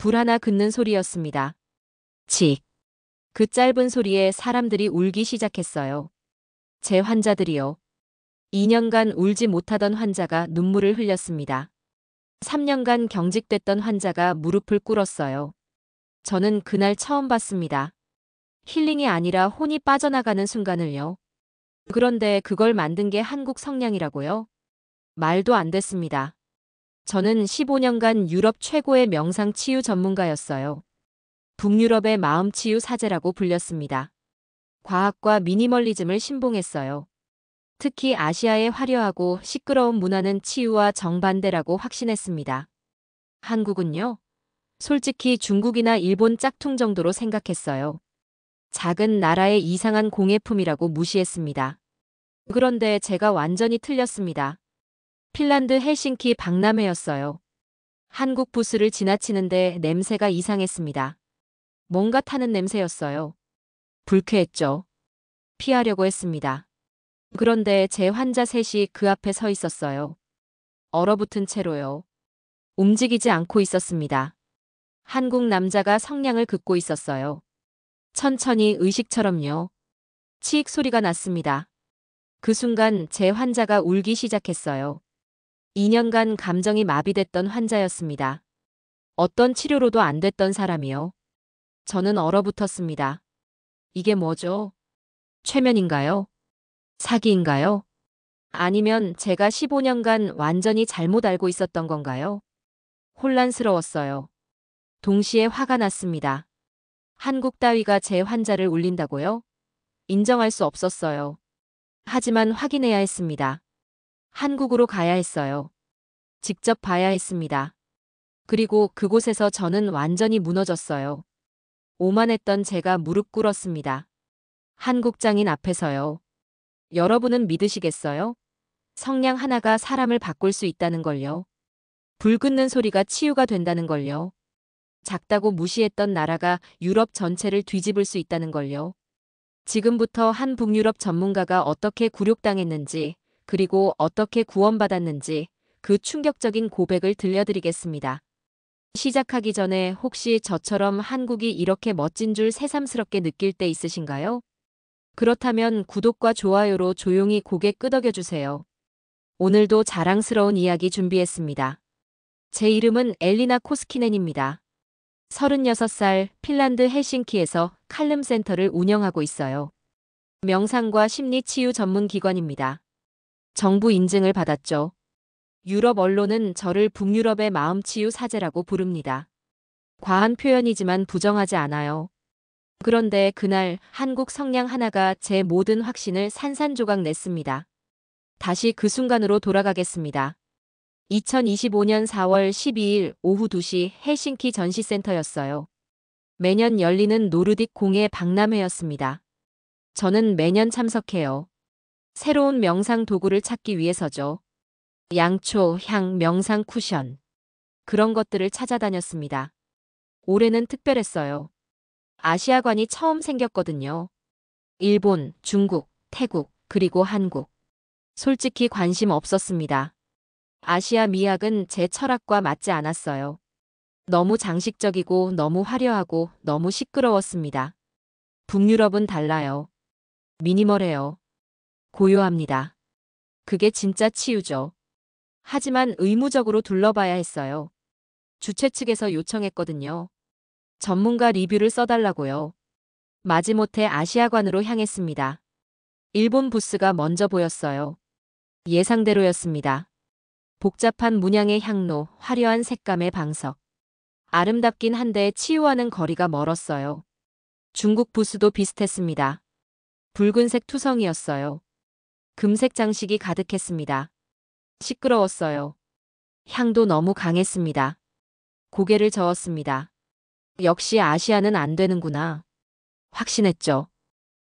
불 하나 긋는 소리였습니다. 칙. 그 짧은 소리에 사람들이 울기 시작했어요. 제 환자들이요. 2년간 울지 못하던 환자가 눈물을 흘렸습니다. 3년간 경직됐던 환자가 무릎을 꿇었어요. 저는 그날 처음 봤습니다. 힐링이 아니라 혼이 빠져나가는 순간을요. 그런데 그걸 만든 게 한국 성냥이라고요? 말도 안 됐습니다. 저는 15년간 유럽 최고의 명상 치유 전문가였어요. 북유럽의 마음치유 사제라고 불렸습니다. 과학과 미니멀리즘을 신봉했어요. 특히 아시아의 화려하고 시끄러운 문화는 치유와 정반대라고 확신했습니다. 한국은요? 솔직히 중국이나 일본 짝퉁 정도로 생각했어요. 작은 나라의 이상한 공예품이라고 무시했습니다. 그런데 제가 완전히 틀렸습니다. 핀란드 헬싱키 박람회였어요. 한국 부스를 지나치는데 냄새가 이상했습니다. 뭔가 타는 냄새였어요. 불쾌했죠. 피하려고 했습니다. 그런데 제 환자 셋이 그 앞에 서 있었어요. 얼어붙은 채로요. 움직이지 않고 있었습니다. 한국 남자가 성냥을 긋고 있었어요. 천천히 의식처럼요. 치익 소리가 났습니다. 그 순간 제 환자가 울기 시작했어요. 2년간 감정이 마비됐던 환자였습니다. 어떤 치료로도 안 됐던 사람이요. 저는 얼어붙었습니다. 이게 뭐죠? 최면인가요? 사기인가요? 아니면 제가 15년간 완전히 잘못 알고 있었던 건가요? 혼란스러웠어요. 동시에 화가 났습니다. 한국 따위가 제 환자를 울린다고요? 인정할 수 없었어요. 하지만 확인해야 했습니다. 한국으로 가야 했어요. 직접 봐야 했습니다. 그리고 그곳에서 저는 완전히 무너졌어요. 오만했던 제가 무릎 꿇었습니다. 한국장인 앞에서요. 여러분은 믿으시겠어요? 성냥 하나가 사람을 바꿀 수 있다는 걸요. 불 긋는 소리가 치유가 된다는 걸요. 작다고 무시했던 나라가 유럽 전체를 뒤집을 수 있다는 걸요. 지금부터 한 북유럽 전문가가 어떻게 굴욕당했는지, 그리고 어떻게 구원받았는지 그 충격적인 고백을 들려드리겠습니다. 시작하기 전에 혹시 저처럼 한국이 이렇게 멋진 줄 새삼스럽게 느낄 때 있으신가요? 그렇다면 구독과 좋아요로 조용히 고개 끄덕여 주세요. 오늘도 자랑스러운 이야기 준비했습니다. 제 이름은 엘리나 코스키넨입니다. 36살 핀란드 헬싱키에서 칼름 센터를 운영하고 있어요. 명상과 심리치유 전문 기관입니다. 정부 인증을 받았죠. 유럽 언론은 저를 북유럽의 마음치유 사제라고 부릅니다. 과한 표현이지만 부정하지 않아요. 그런데 그날 한국 성냥 하나가 제 모든 확신을 산산조각 냈습니다. 다시 그 순간으로 돌아가겠습니다. 2025년 4월 12일 오후 2시 헬싱키 전시센터였어요. 매년 열리는 노르딕 공예 박람회였습니다. 저는 매년 참석해요. 새로운 명상 도구를 찾기 위해서죠. 양초, 향, 명상 쿠션. 그런 것들을 찾아다녔습니다. 올해는 특별했어요. 아시아관이 처음 생겼거든요. 일본, 중국, 태국, 그리고 한국. 솔직히 관심 없었습니다. 아시아 미학은 제 철학과 맞지 않았어요. 너무 장식적이고 너무 화려하고 너무 시끄러웠습니다. 북유럽은 달라요. 미니멀해요. 고요합니다. 그게 진짜 치유죠. 하지만 의무적으로 둘러봐야 했어요. 주최 측에서 요청했거든요. 전문가 리뷰를 써달라고요. 마지못해 아시아관으로 향했습니다. 일본 부스가 먼저 보였어요. 예상대로였습니다. 복잡한 문양의 향로, 화려한 색감의 방석. 아름답긴 한데 치유하는 거리가 멀었어요. 중국 부스도 비슷했습니다. 붉은색 투성이었어요. 금색 장식이 가득했습니다. 시끄러웠어요. 향도 너무 강했습니다. 고개를 저었습니다. 역시 아시아는 안 되는구나. 확신했죠.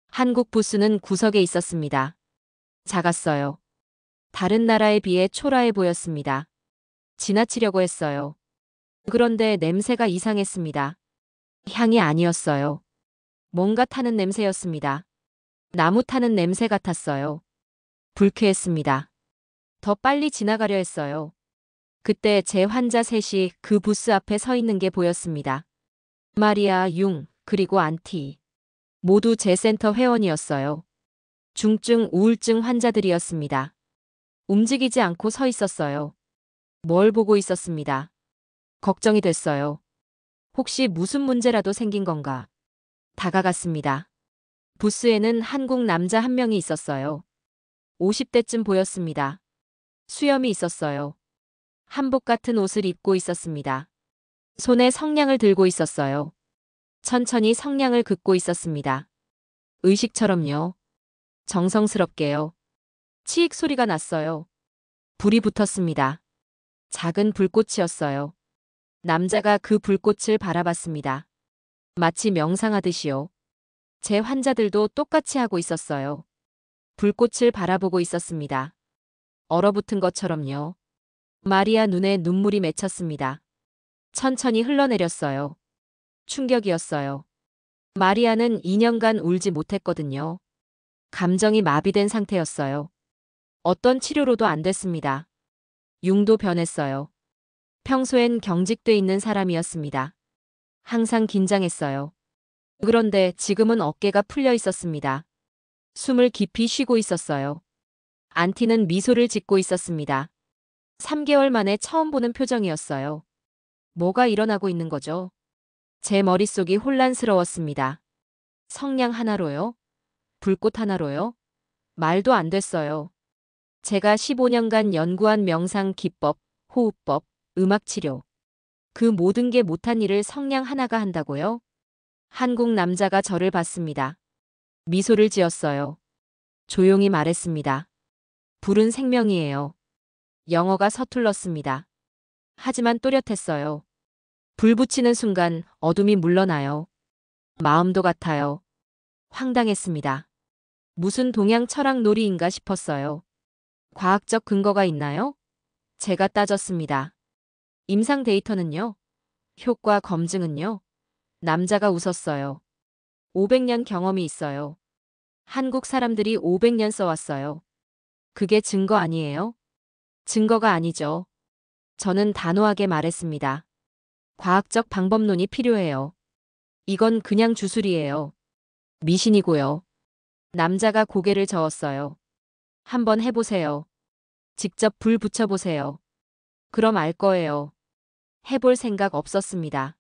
한국 부스는 구석에 있었습니다. 작았어요. 다른 나라에 비해 초라해 보였습니다. 지나치려고 했어요. 그런데 냄새가 이상했습니다. 향이 아니었어요. 뭔가 타는 냄새였습니다. 나무 타는 냄새 같았어요. 불쾌했습니다. 더 빨리 지나가려 했어요. 그때 제 환자 셋이 그 부스 앞에 서 있는 게 보였습니다. 마리아, 융, 그리고 안티. 모두 제 센터 회원이었어요. 중증 우울증 환자들이었습니다. 움직이지 않고 서 있었어요. 뭘 보고 있었습니다. 걱정이 됐어요. 혹시 무슨 문제라도 생긴 건가? 다가갔습니다. 부스에는 한국 남자 한 명이 있었어요. 50대쯤 보였습니다. 수염이 있었어요. 한복 같은 옷을 입고 있었습니다. 손에 성냥을 들고 있었어요. 천천히 성냥을 긋고 있었습니다. 의식처럼요. 정성스럽게요. 치익 소리가 났어요. 불이 붙었습니다. 작은 불꽃이었어요. 남자가 그 불꽃을 바라봤습니다. 마치 명상하듯이요. 제 환자들도 똑같이 하고 있었어요. 불꽃을 바라보고 있었습니다. 얼어붙은 것처럼요. 마리아 눈에 눈물이 맺혔습니다. 천천히 흘러내렸어요. 충격이었어요. 마리아는 2년간 울지 못했거든요. 감정이 마비된 상태였어요. 어떤 치료로도 안 됐습니다. 융도 변했어요. 평소엔 경직돼 있는 사람이었습니다. 항상 긴장했어요. 그런데 지금은 어깨가 풀려 있었습니다. 숨을 깊이 쉬고 있었어요. 안티는 미소를 짓고 있었습니다. 3개월 만에 처음 보는 표정이었어요. 뭐가 일어나고 있는 거죠? 제 머릿속이 혼란스러웠습니다. 성냥 하나로요? 불꽃 하나로요? 말도 안 됐어요. 제가 15년간 연구한 명상 기법, 호흡법, 음악치료. 그 모든 게 못한 일을 성냥 하나가 한다고요? 한국 남자가 저를 봤습니다. 미소를 지었어요. 조용히 말했습니다. 불은 생명이에요. 영어가 서툴렀습니다. 하지만 또렷했어요. 불 붙이는 순간 어둠이 물러나요. 마음도 같아요. 황당했습니다. 무슨 동양 철학 놀이인가 싶었어요. 과학적 근거가 있나요? 제가 따졌습니다. 임상 데이터는요? 효과 검증은요? 남자가 웃었어요. 500년 경험이 있어요. 한국 사람들이 500년 써왔어요. 그게 증거 아니에요? 증거가 아니죠. 저는 단호하게 말했습니다. 과학적 방법론이 필요해요. 이건 그냥 주술이에요. 미신이고요. 남자가 고개를 저었어요. 한번 해보세요. 직접 불 붙여보세요. 그럼 알 거예요. 해볼 생각 없었습니다.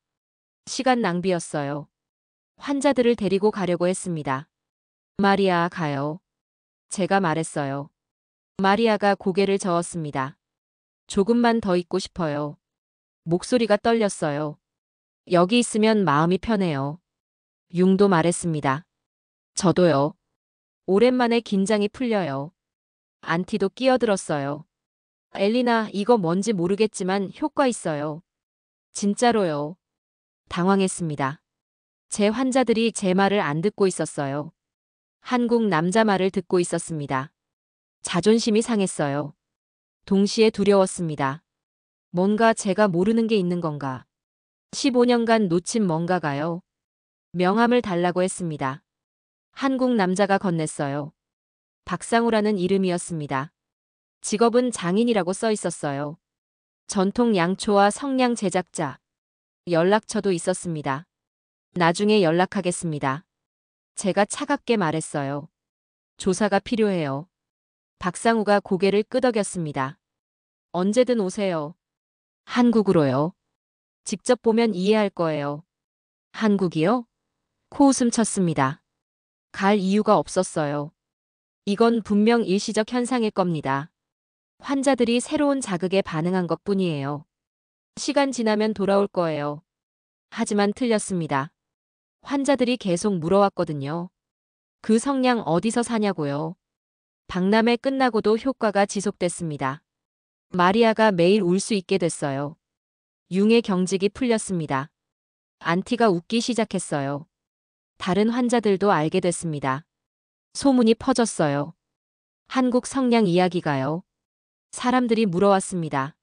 시간 낭비였어요. 환자들을 데리고 가려고 했습니다. 마리아, 가요. 제가 말했어요. 마리아가 고개를 저었습니다. 조금만 더 있고 싶어요. 목소리가 떨렸어요. 여기 있으면 마음이 편해요. 융도 말했습니다. 저도요. 오랜만에 긴장이 풀려요. 안티도 끼어들었어요. 엘리나, 이거 뭔지 모르겠지만 효과 있어요. 진짜로요. 당황했습니다. 제 환자들이 제 말을 안 듣고 있었어요. 한국 남자 말을 듣고 있었습니다. 자존심이 상했어요. 동시에 두려웠습니다. 뭔가 제가 모르는 게 있는 건가. 15년간 놓친 뭔가가요. 명함을 달라고 했습니다. 한국 남자가 건넸어요. 박상우라는 이름이었습니다. 직업은 장인이라고 써 있었어요. 전통 양초와 성냥 제작자. 연락처도 있었습니다. 나중에 연락하겠습니다. 제가 차갑게 말했어요. 조사가 필요해요. 박상우가 고개를 끄덕였습니다. 언제든 오세요. 한국으로요. 직접 보면 이해할 거예요. 한국이요? 코웃음 쳤습니다. 갈 이유가 없었어요. 이건 분명 일시적 현상일 겁니다. 환자들이 새로운 자극에 반응한 것뿐이에요. 시간 지나면 돌아올 거예요. 하지만 틀렸습니다. 환자들이 계속 물어왔거든요. 그 성냥 어디서 사냐고요. 박람회 끝나고도 효과가 지속됐습니다. 마리아가 매일 울 수 있게 됐어요. 융의 경직이 풀렸습니다. 안티가 웃기 시작했어요. 다른 환자들도 알게 됐습니다. 소문이 퍼졌어요. 한국 성냥 이야기가요. 사람들이 물어왔습니다.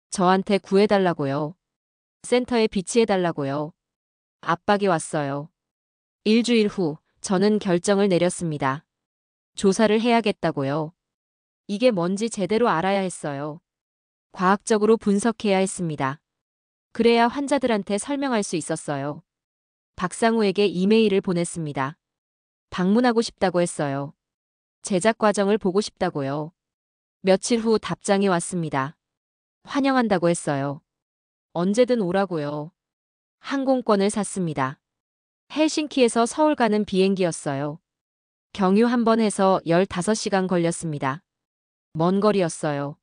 저한테 구해달라고요. 센터에 비치해달라고요. 압박이 왔어요. 일주일 후 저는 결정을 내렸습니다. 조사를 해야겠다고요. 이게 뭔지 제대로 알아야 했어요. 과학적으로 분석해야 했습니다. 그래야 환자들한테 설명할 수 있었어요. 박상우에게 이메일을 보냈습니다. 방문하고 싶다고 했어요. 제작 과정을 보고 싶다고요. 며칠 후 답장이 왔습니다. 환영한다고 했어요. 언제든 오라고요. 항공권을 샀습니다. 헬싱키에서 서울 가는 비행기였어요. 경유 한 번 해서 15시간 걸렸습니다. 먼 거리였어요.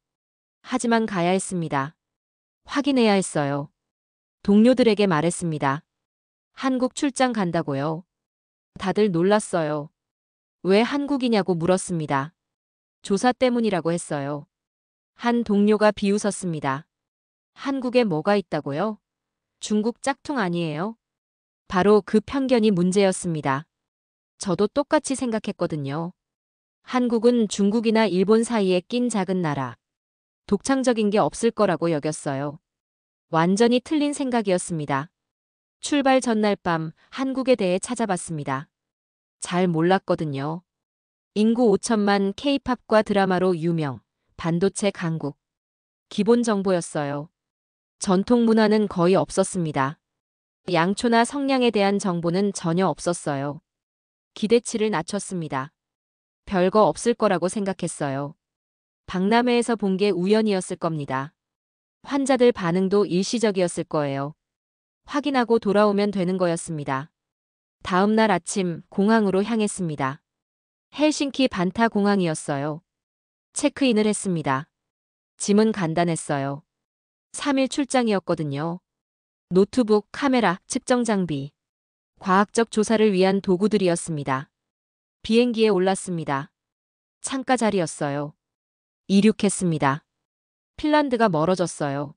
하지만 가야 했습니다. 확인해야 했어요. 동료들에게 말했습니다. 한국 출장 간다고요. 다들 놀랐어요. 왜 한국이냐고 물었습니다. 조사 때문이라고 했어요. 한 동료가 비웃었습니다. 한국에 뭐가 있다고요? 중국 짝퉁 아니에요? 바로 그 편견이 문제였습니다. 저도 똑같이 생각했거든요. 한국은 중국이나 일본 사이에 낀 작은 나라. 독창적인 게 없을 거라고 여겼어요. 완전히 틀린 생각이었습니다. 출발 전날 밤 한국에 대해 찾아봤습니다. 잘 몰랐거든요. 인구 5천만 K-팝과 드라마로 유명, 반도체 강국. 기본 정보였어요. 전통 문화는 거의 없었습니다. 양초나 성냥에 대한 정보는 전혀 없었어요. 기대치를 낮췄습니다. 별거 없을 거라고 생각했어요. 박람회에서 본 게 우연이었을 겁니다. 환자들 반응도 일시적이었을 거예요. 확인하고 돌아오면 되는 거였습니다. 다음 날 아침 공항으로 향했습니다. 헬싱키 반타 공항이었어요. 체크인을 했습니다. 짐은 간단했어요. 3일 출장이었거든요. 노트북, 카메라, 측정 장비. 과학적 조사를 위한 도구들이었습니다. 비행기에 올랐습니다. 창가 자리였어요. 이륙했습니다. 핀란드가 멀어졌어요.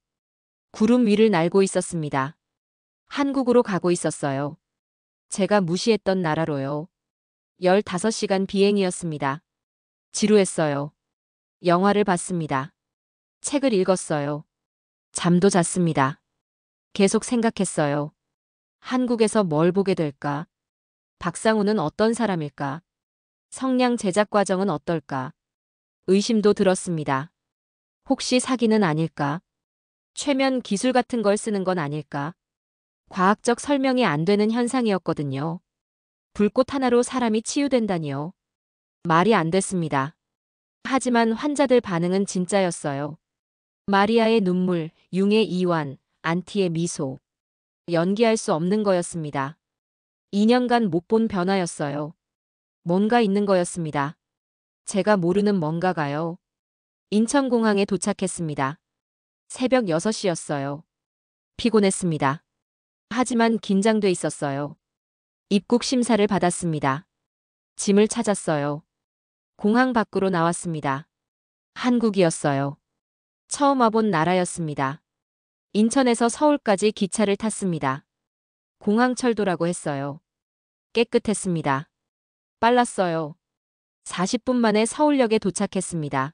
구름 위를 날고 있었습니다. 한국으로 가고 있었어요. 제가 무시했던 나라로요. 15시간 비행이었습니다. 지루했어요. 영화를 봤습니다. 책을 읽었어요. 잠도 잤습니다. 계속 생각했어요. 한국에서 뭘 보게 될까? 박상우는 어떤 사람일까? 성냥 제작 과정은 어떨까? 의심도 들었습니다. 혹시 사기는 아닐까? 최면 기술 같은 걸 쓰는 건 아닐까? 과학적 설명이 안 되는 현상이었거든요. 불꽃 하나로 사람이 치유된다니요. 말이 안 됐습니다. 하지만 환자들 반응은 진짜였어요. 마리아의 눈물, 융의 이완, 안티의 미소. 연기할 수 없는 거였습니다. 2년간 못 본 변화였어요. 뭔가 있는 거였습니다. 제가 모르는 뭔가가요. 인천공항에 도착했습니다. 새벽 6시였어요. 피곤했습니다. 하지만 긴장돼 있었어요. 입국 심사를 받았습니다. 짐을 찾았어요. 공항 밖으로 나왔습니다. 한국이었어요. 처음 와본 나라였습니다. 인천에서 서울까지 기차를 탔습니다. 공항철도라고 했어요. 깨끗했습니다. 빨랐어요. 40분 만에 서울역에 도착했습니다.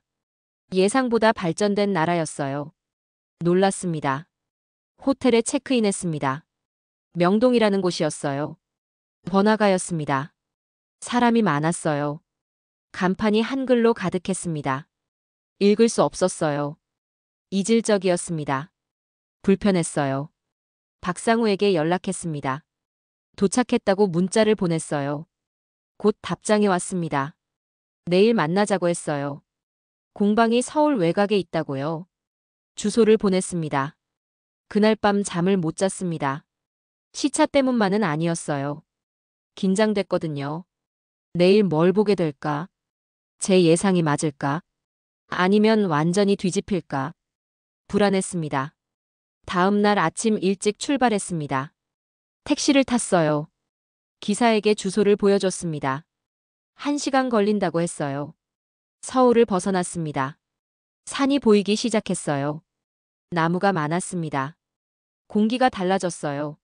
예상보다 발전된 나라였어요. 놀랐습니다. 호텔에 체크인했습니다. 명동이라는 곳이었어요. 번화가였습니다. 사람이 많았어요. 간판이 한글로 가득했습니다. 읽을 수 없었어요. 이질적이었습니다. 불편했어요. 박상우에게 연락했습니다. 도착했다고 문자를 보냈어요. 곧 답장이 왔습니다. 내일 만나자고 했어요. 공방이 서울 외곽에 있다고요. 주소를 보냈습니다. 그날 밤 잠을 못 잤습니다. 시차 때문만은 아니었어요. 긴장됐거든요. 내일 뭘 보게 될까? 제 예상이 맞을까? 아니면 완전히 뒤집힐까? 불안했습니다. 다음 날 아침 일찍 출발했습니다. 택시를 탔어요. 기사에게 주소를 보여줬습니다. 1시간 걸린다고 했어요. 서울을 벗어났습니다. 산이 보이기 시작했어요. 나무가 많았습니다. 공기가 달라졌어요.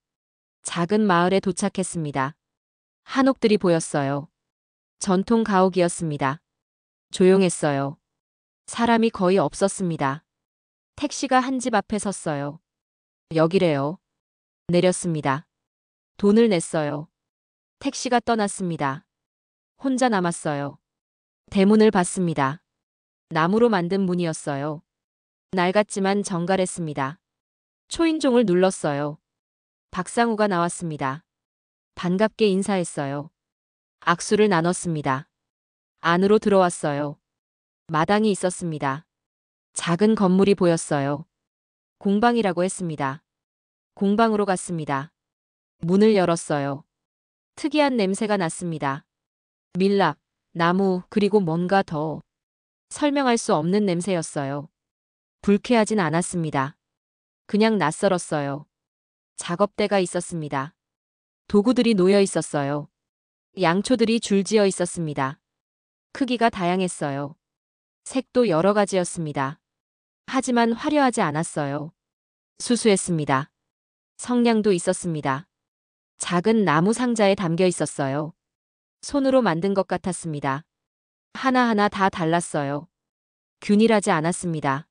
작은 마을에 도착했습니다. 한옥들이 보였어요. 전통 가옥이었습니다. 조용했어요. 사람이 거의 없었습니다. 택시가 한 집 앞에 섰어요. 여기래요. 내렸습니다. 돈을 냈어요. 택시가 떠났습니다. 혼자 남았어요. 대문을 봤습니다. 나무로 만든 문이었어요. 낡았지만 정갈했습니다. 초인종을 눌렀어요. 박상우가 나왔습니다. 반갑게 인사했어요. 악수를 나눴습니다. 안으로 들어왔어요. 마당이 있었습니다. 작은 건물이 보였어요. 공방이라고 했습니다. 공방으로 갔습니다. 문을 열었어요. 특이한 냄새가 났습니다. 밀랍, 나무, 그리고 뭔가 더 설명할 수 없는 냄새였어요. 불쾌하진 않았습니다. 그냥 낯설었어요. 작업대가 있었습니다. 도구들이 놓여 있었어요. 양초들이 줄지어 있었습니다. 크기가 다양했어요. 색도 여러 가지였습니다. 하지만 화려하지 않았어요. 수수했습니다. 성냥도 있었습니다. 작은 나무 상자에 담겨 있었어요. 손으로 만든 것 같았습니다. 하나하나 다 달랐어요. 균일하지 않았습니다.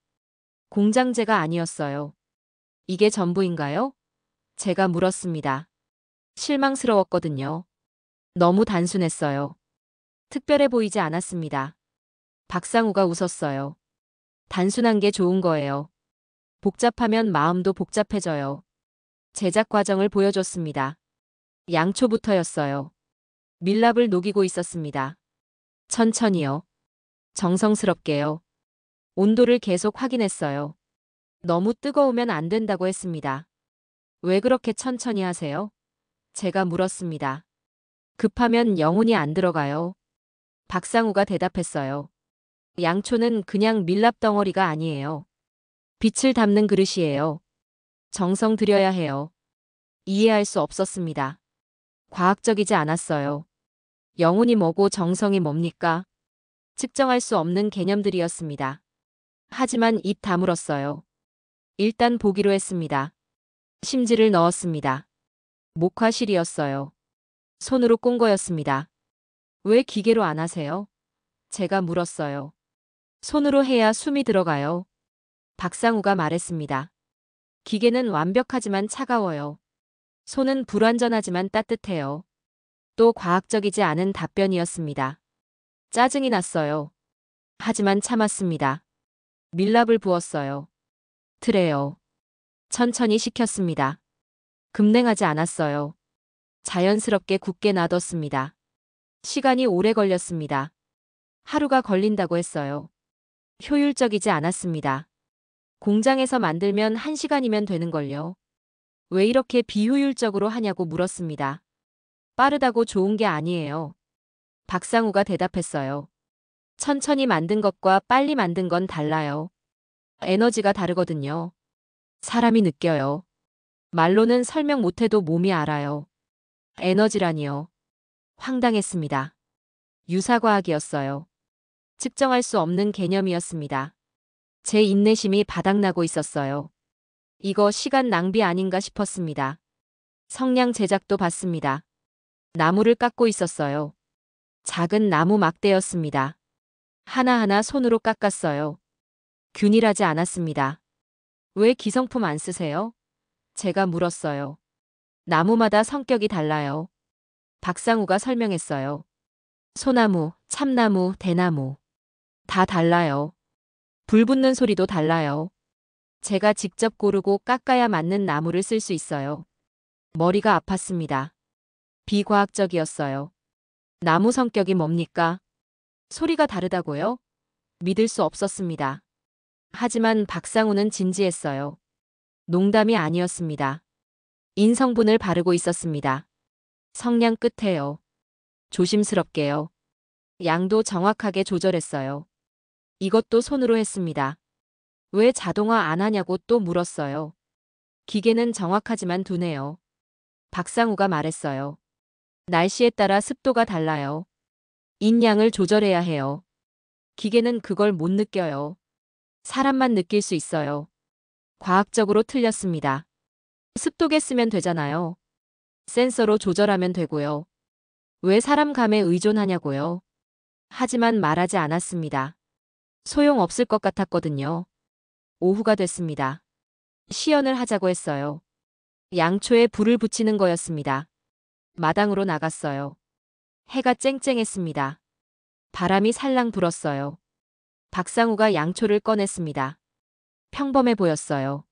공장제가 아니었어요. 이게 전부인가요? 제가 물었습니다. 실망스러웠거든요. 너무 단순했어요. 특별해 보이지 않았습니다. 박상우가 웃었어요. 단순한 게 좋은 거예요. 복잡하면 마음도 복잡해져요. 제작 과정을 보여줬습니다. 양초부터였어요. 밀랍을 녹이고 있었습니다. 천천히요. 정성스럽게요. 온도를 계속 확인했어요. 너무 뜨거우면 안 된다고 했습니다. 왜 그렇게 천천히 하세요? 제가 물었습니다. 급하면 영혼이 안 들어가요. 박상우가 대답했어요. 양초는 그냥 밀랍 덩어리가 아니에요. 빛을 담는 그릇이에요. 정성 들여야 해요. 이해할 수 없었습니다. 과학적이지 않았어요. 영혼이 뭐고 정성이 뭡니까? 측정할 수 없는 개념들이었습니다. 하지만 입 다물었어요. 일단 보기로 했습니다. 심지를 넣었습니다. 목화실이었어요. 손으로 꼰 거였습니다. 왜 기계로 안 하세요? 제가 물었어요. 손으로 해야 숨이 들어가요. 박상우가 말했습니다. 기계는 완벽하지만 차가워요. 손은 불완전하지만 따뜻해요. 또 과학적이지 않은 답변이었습니다. 짜증이 났어요. 하지만 참았습니다. 밀랍을 부었어요. 틀에요. 천천히 식혔습니다. 급냉하지 않았어요. 자연스럽게 굳게 놔뒀습니다. 시간이 오래 걸렸습니다. 하루가 걸린다고 했어요. 효율적이지 않았습니다. 공장에서 만들면 1시간이면 되는걸요. 왜 이렇게 비효율적으로 하냐고 물었습니다. 빠르다고 좋은 게 아니에요. 박상우가 대답했어요. 천천히 만든 것과 빨리 만든 건 달라요. 에너지가 다르거든요. 사람이 느껴요. 말로는 설명 못해도 몸이 알아요. 에너지라니요. 황당했습니다. 유사과학이었어요. 측정할 수 없는 개념이었습니다. 제 인내심이 바닥나고 있었어요. 이거 시간 낭비 아닌가 싶었습니다. 성냥 제작도 봤습니다. 나무를 깎고 있었어요. 작은 나무 막대였습니다. 하나하나 손으로 깎았어요. 균일하지 않았습니다. 왜 기성품 안 쓰세요? 제가 물었어요. 나무마다 성격이 달라요. 박상우가 설명했어요. 소나무, 참나무, 대나무. 다 달라요. 불 붙는 소리도 달라요. 제가 직접 고르고 깎아야 맞는 나무를 쓸 수 있어요. 머리가 아팠습니다. 비과학적이었어요. 나무 성격이 뭡니까? 소리가 다르다고요? 믿을 수 없었습니다. 하지만 박상우는 진지했어요. 농담이 아니었습니다. 인성분을 바르고 있었습니다. 성냥 끝에요. 조심스럽게요. 양도 정확하게 조절했어요. 이것도 손으로 했습니다. 왜 자동화 안 하냐고 또 물었어요. 기계는 정확하지만 둔해요. 박상우가 말했어요. 날씨에 따라 습도가 달라요. 인양을 조절해야 해요. 기계는 그걸 못 느껴요. 사람만 느낄 수 있어요. 과학적으로 틀렸습니다. 습도계 쓰면 되잖아요. 센서로 조절하면 되고요. 왜 사람 감에 의존하냐고요. 하지만 말하지 않았습니다. 소용없을 것 같았거든요. 오후가 됐습니다. 시연을 하자고 했어요. 양초에 불을 붙이는 거였습니다. 마당으로 나갔어요. 해가 쨍쨍했습니다. 바람이 살랑 불었어요. 박상우가 양초를 꺼냈습니다. 평범해 보였어요.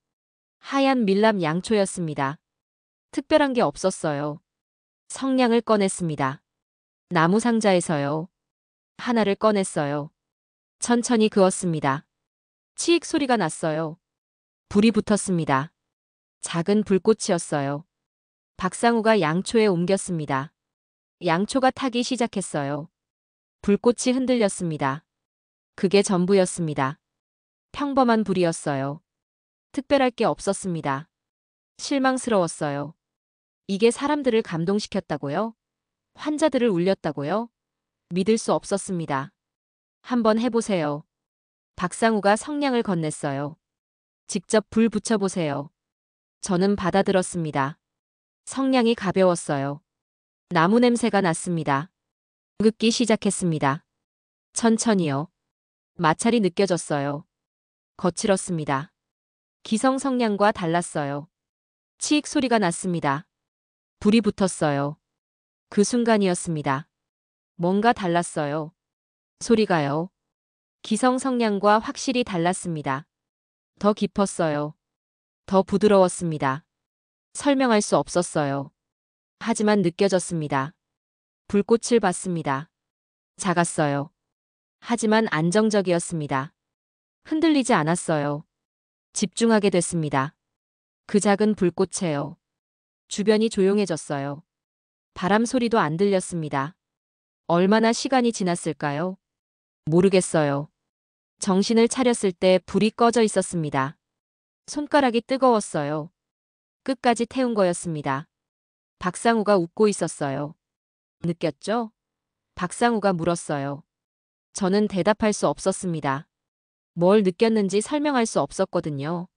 하얀 밀랍 양초였습니다. 특별한 게 없었어요. 성냥을 꺼냈습니다. 나무 상자에서요. 하나를 꺼냈어요. 천천히 그었습니다. 치익 소리가 났어요. 불이 붙었습니다. 작은 불꽃이었어요. 박상우가 양초에 옮겼습니다. 양초가 타기 시작했어요. 불꽃이 흔들렸습니다. 그게 전부였습니다. 평범한 불이었어요. 특별할 게 없었습니다. 실망스러웠어요. 이게 사람들을 감동시켰다고요? 환자들을 울렸다고요? 믿을 수 없었습니다. 한번 해보세요. 박상우가 성냥을 건넸어요. 직접 불 붙여보세요. 저는 받아들었습니다. 성냥이 가벼웠어요. 나무 냄새가 났습니다. 긋기 시작했습니다. 천천히요. 마찰이 느껴졌어요. 거칠었습니다. 기성 성냥과 달랐어요. 치익 소리가 났습니다. 불이 붙었어요. 그 순간이었습니다. 뭔가 달랐어요. 소리가요. 기성 성냥과 확실히 달랐습니다. 더 깊었어요. 더 부드러웠습니다. 설명할 수 없었어요. 하지만 느껴졌습니다. 불꽃을 봤습니다. 작았어요. 하지만 안정적이었습니다. 흔들리지 않았어요. 집중하게 됐습니다. 그 작은 불꽃에요. 주변이 조용해졌어요. 바람 소리도 안 들렸습니다. 얼마나 시간이 지났을까요? 모르겠어요. 정신을 차렸을 때 불이 꺼져 있었습니다. 손가락이 뜨거웠어요. 끝까지 태운 거였습니다. 박상우가 웃고 있었어요. 느꼈죠? 박상우가 물었어요. 저는 대답할 수 없었습니다. 뭘 느꼈는지 설명할 수 없었거든요.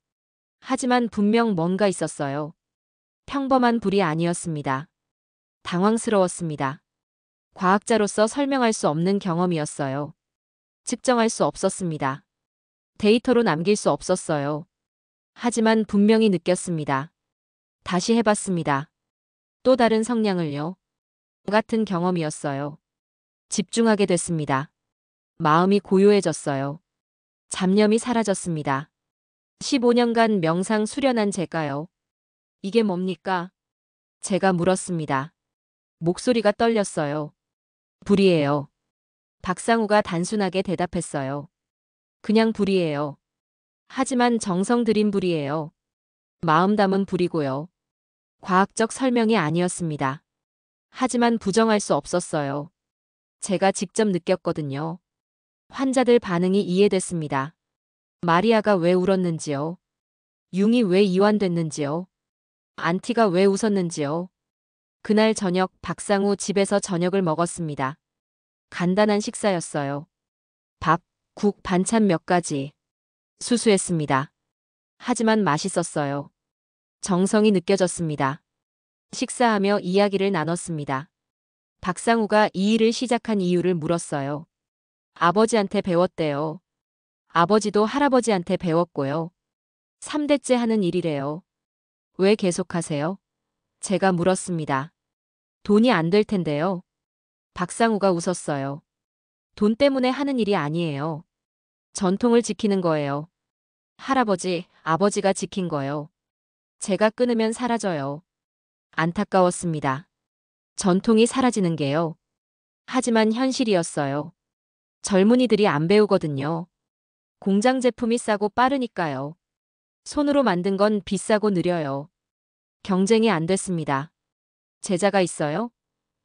하지만 분명 뭔가 있었어요. 평범한 불이 아니었습니다. 당황스러웠습니다. 과학자로서 설명할 수 없는 경험이었어요. 측정할 수 없었습니다. 데이터로 남길 수 없었어요. 하지만 분명히 느꼈습니다. 다시 해봤습니다. 또 다른 성냥을요. 같은 경험이었어요. 집중하게 됐습니다. 마음이 고요해졌어요. 잡념이 사라졌습니다. 15년간 명상 수련한 제가요. 이게 뭡니까? 제가 물었습니다. 목소리가 떨렸어요. 불이에요. 박상우가 단순하게 대답했어요. 그냥 불이에요. 하지만 정성 들인 불이에요. 마음 담은 불이고요. 과학적 설명이 아니었습니다. 하지만 부정할 수 없었어요. 제가 직접 느꼈거든요. 환자들 반응이 이해됐습니다. 마리아가 왜 울었는지요? 융이 왜 이완됐는지요? 안티가 왜 웃었는지요? 그날 저녁 박상우 집에서 저녁을 먹었습니다. 간단한 식사였어요. 밥, 국, 반찬 몇 가지. 수수했습니다. 하지만 맛있었어요. 정성이 느껴졌습니다. 식사하며 이야기를 나눴습니다. 박상우가 이 일을 시작한 이유를 물었어요. 아버지한테 배웠대요. 아버지도 할아버지한테 배웠고요. 3대째 하는 일이래요. 왜 계속하세요? 제가 물었습니다. 돈이 안 될 텐데요. 박상우가 웃었어요. 돈 때문에 하는 일이 아니에요. 전통을 지키는 거예요. 할아버지, 아버지가 지킨 거요. 제가 끊으면 사라져요. 안타까웠습니다. 전통이 사라지는 게요. 하지만 현실이었어요. 젊은이들이 안 배우거든요. 공장 제품이 싸고 빠르니까요. 손으로 만든 건 비싸고 느려요. 경쟁이 안 됐습니다. 제자가 있어요?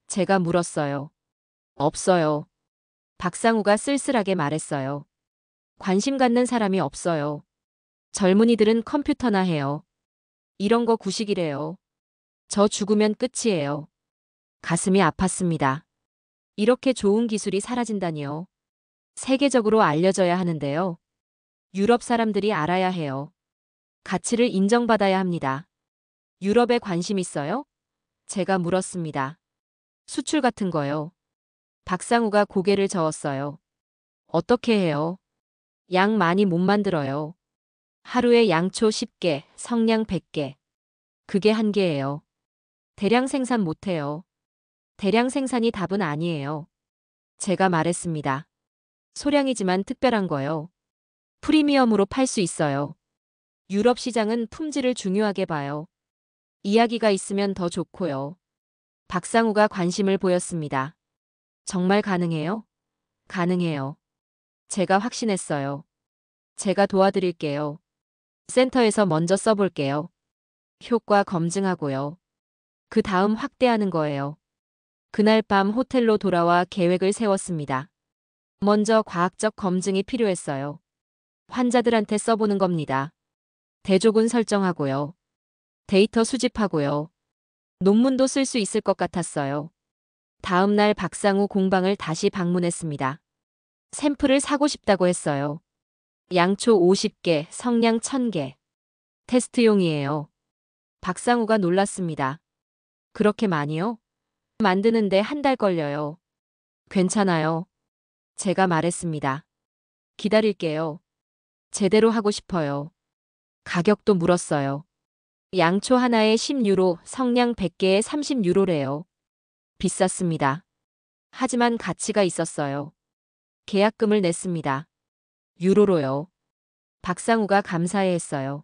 제가 물었어요. 없어요. 박상우가 쓸쓸하게 말했어요. 관심 갖는 사람이 없어요. 젊은이들은 컴퓨터나 해요. 이런 거 구식이래요. 저 죽으면 끝이에요. 가슴이 아팠습니다. 이렇게 좋은 기술이 사라진다니요. 세계적으로 알려져야 하는데요. 유럽 사람들이 알아야 해요. 가치를 인정받아야 합니다. 유럽에 관심 있어요? 제가 물었습니다. 수출 같은 거요. 박상우가 고개를 저었어요. 어떻게 해요? 양 많이 못 만들어요. 하루에 양초 10개, 성냥 100개. 그게 한계예요. 대량 생산 못해요. 대량 생산이 답은 아니에요. 제가 말했습니다. 소량이지만 특별한 거요. 프리미엄으로 팔 수 있어요. 유럽 시장은 품질을 중요하게 봐요. 이야기가 있으면 더 좋고요. 박상우가 관심을 보였습니다. 정말 가능해요? 가능해요. 제가 확신했어요. 제가 도와드릴게요. 센터에서 먼저 써볼게요. 효과 검증하고요. 그 다음 확대하는 거예요. 그날 밤 호텔로 돌아와 계획을 세웠습니다. 먼저 과학적 검증이 필요했어요. 환자들한테 써보는 겁니다. 대조군 설정하고요. 데이터 수집하고요. 논문도 쓸 수 있을 것 같았어요. 다음 날 박상우 공방을 다시 방문했습니다. 샘플을 사고 싶다고 했어요. 양초 50개, 성냥 1000개. 테스트용이에요. 박상우가 놀랐습니다. 그렇게 많이요? 만드는데 한 달 걸려요. 괜찮아요. 제가 말했습니다. 기다릴게요. 제대로 하고 싶어요. 가격도 물었어요. 양초 하나에 10유로, 성냥 100개에 30유로래요. 비쌌습니다. 하지만 가치가 있었어요. 계약금을 냈습니다. 유로로요. 박상우가 감사해했어요.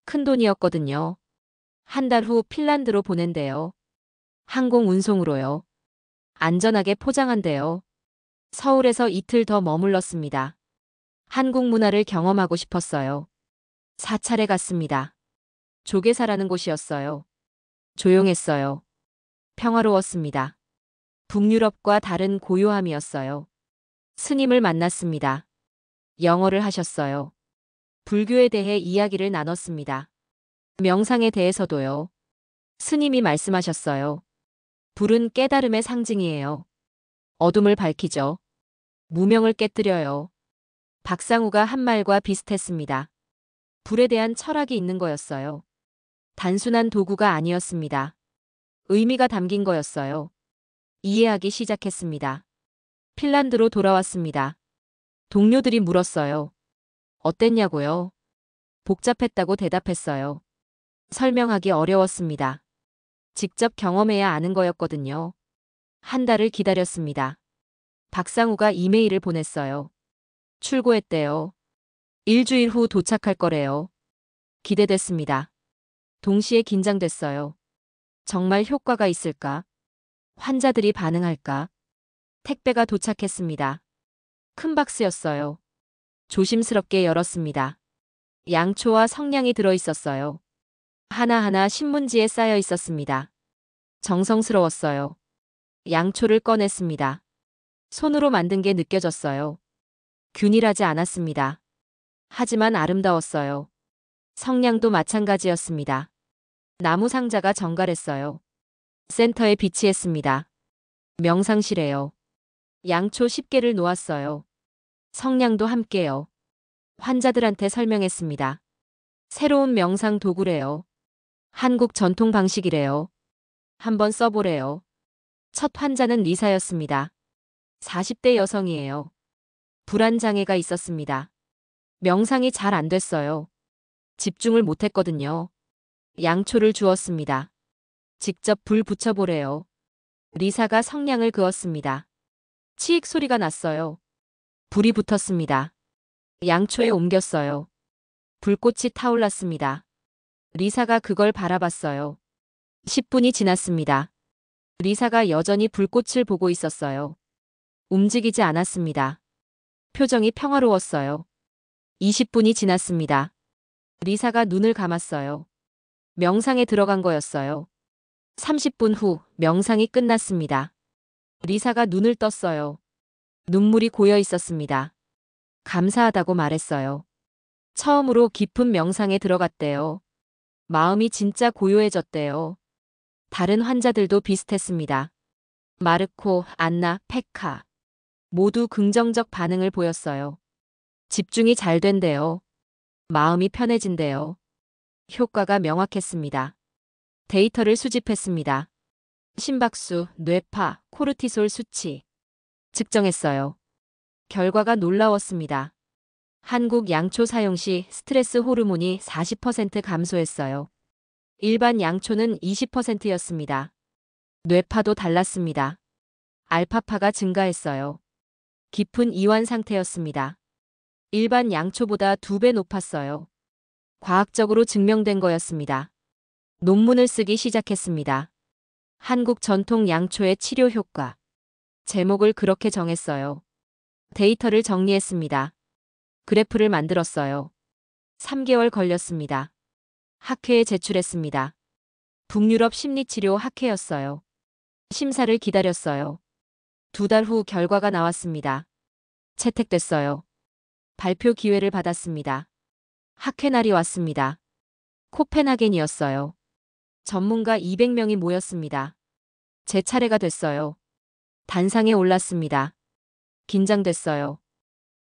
큰 돈이었거든요. 한 달 후 핀란드로 보낸대요. 항공 운송으로요. 안전하게 포장한대요. 서울에서 이틀 더 머물렀습니다. 한국 문화를 경험하고 싶었어요. 사찰에 갔습니다. 조계사라는 곳이었어요. 조용했어요. 평화로웠습니다. 북유럽과 다른 고요함이었어요. 스님을 만났습니다. 영어를 하셨어요. 불교에 대해 이야기를 나눴습니다. 명상에 대해서도요. 스님이 말씀하셨어요. 불은 깨달음의 상징이에요. 어둠을 밝히죠. 무명을 깨뜨려요. 박상우가 한 말과 비슷했습니다. 불에 대한 철학이 있는 거였어요. 단순한 도구가 아니었습니다. 의미가 담긴 거였어요. 이해하기 시작했습니다. 핀란드로 돌아왔습니다. 동료들이 물었어요. 어땠냐고요? 복잡했다고 대답했어요. 설명하기 어려웠습니다. 직접 경험해야 아는 거였거든요. 한 달을 기다렸습니다. 박상우가 이메일을 보냈어요. 출고했대요. 일주일 후 도착할 거래요. 기대됐습니다. 동시에 긴장됐어요. 정말 효과가 있을까? 환자들이 반응할까? 택배가 도착했습니다. 큰 박스였어요. 조심스럽게 열었습니다. 양초와 성냥이 들어있었어요. 하나하나 신문지에 쌓여 있었습니다. 정성스러웠어요. 양초를 꺼냈습니다. 손으로 만든 게 느껴졌어요. 균일하지 않았습니다. 하지만 아름다웠어요. 성냥도 마찬가지였습니다. 나무 상자가 정갈했어요. 센터에 비치했습니다. 명상실에요. 양초 10개를 놓았어요. 성냥도 함께요. 환자들한테 설명했습니다. 새로운 명상 도구래요. 한국 전통 방식이래요. 한번 써보래요. 첫 환자는 리사였습니다. 40대 여성이에요. 불안장애가 있었습니다. 명상이 잘 안 됐어요. 집중을 못했거든요. 양초를 주었습니다. 직접 불 붙여보래요. 리사가 성냥을 그었습니다. 치익 소리가 났어요. 불이 붙었습니다. 양초에 옮겼어요. 불꽃이 타올랐습니다. 리사가 그걸 바라봤어요. 10분이 지났습니다. 리사가 여전히 불꽃을 보고 있었어요. 움직이지 않았습니다. 표정이 평화로웠어요. 20분이 지났습니다. 리사가 눈을 감았어요. 명상에 들어간 거였어요. 30분 후 명상이 끝났습니다. 리사가 눈을 떴어요. 눈물이 고여 있었습니다. 감사하다고 말했어요. 처음으로 깊은 명상에 들어갔대요. 마음이 진짜 고요해졌대요. 다른 환자들도 비슷했습니다. 마르코, 안나, 페카. 모두 긍정적 반응을 보였어요. 집중이 잘 된대요. 마음이 편해진대요. 효과가 명확했습니다. 데이터를 수집했습니다. 심박수, 뇌파, 코르티솔 수치. 측정했어요. 결과가 놀라웠습니다. 한국 양초 사용 시 스트레스 호르몬이 40% 감소했어요. 일반 양초는 20%였습니다. 뇌파도 달랐습니다. 알파파가 증가했어요. 깊은 이완 상태였습니다. 일반 양초보다 2배 높았어요. 과학적으로 증명된 거였습니다. 논문을 쓰기 시작했습니다. 한국 전통 양초의 치료 효과. 제목을 그렇게 정했어요. 데이터를 정리했습니다. 그래프를 만들었어요. 3개월 걸렸습니다. 학회에 제출했습니다. 북유럽 심리치료 학회였어요. 심사를 기다렸어요. 2달 후 결과가 나왔습니다. 채택됐어요. 발표 기회를 받았습니다. 학회 날이 왔습니다. 코펜하겐이었어요. 전문가 200명이 모였습니다. 제 차례가 됐어요. 단상에 올랐습니다. 긴장됐어요.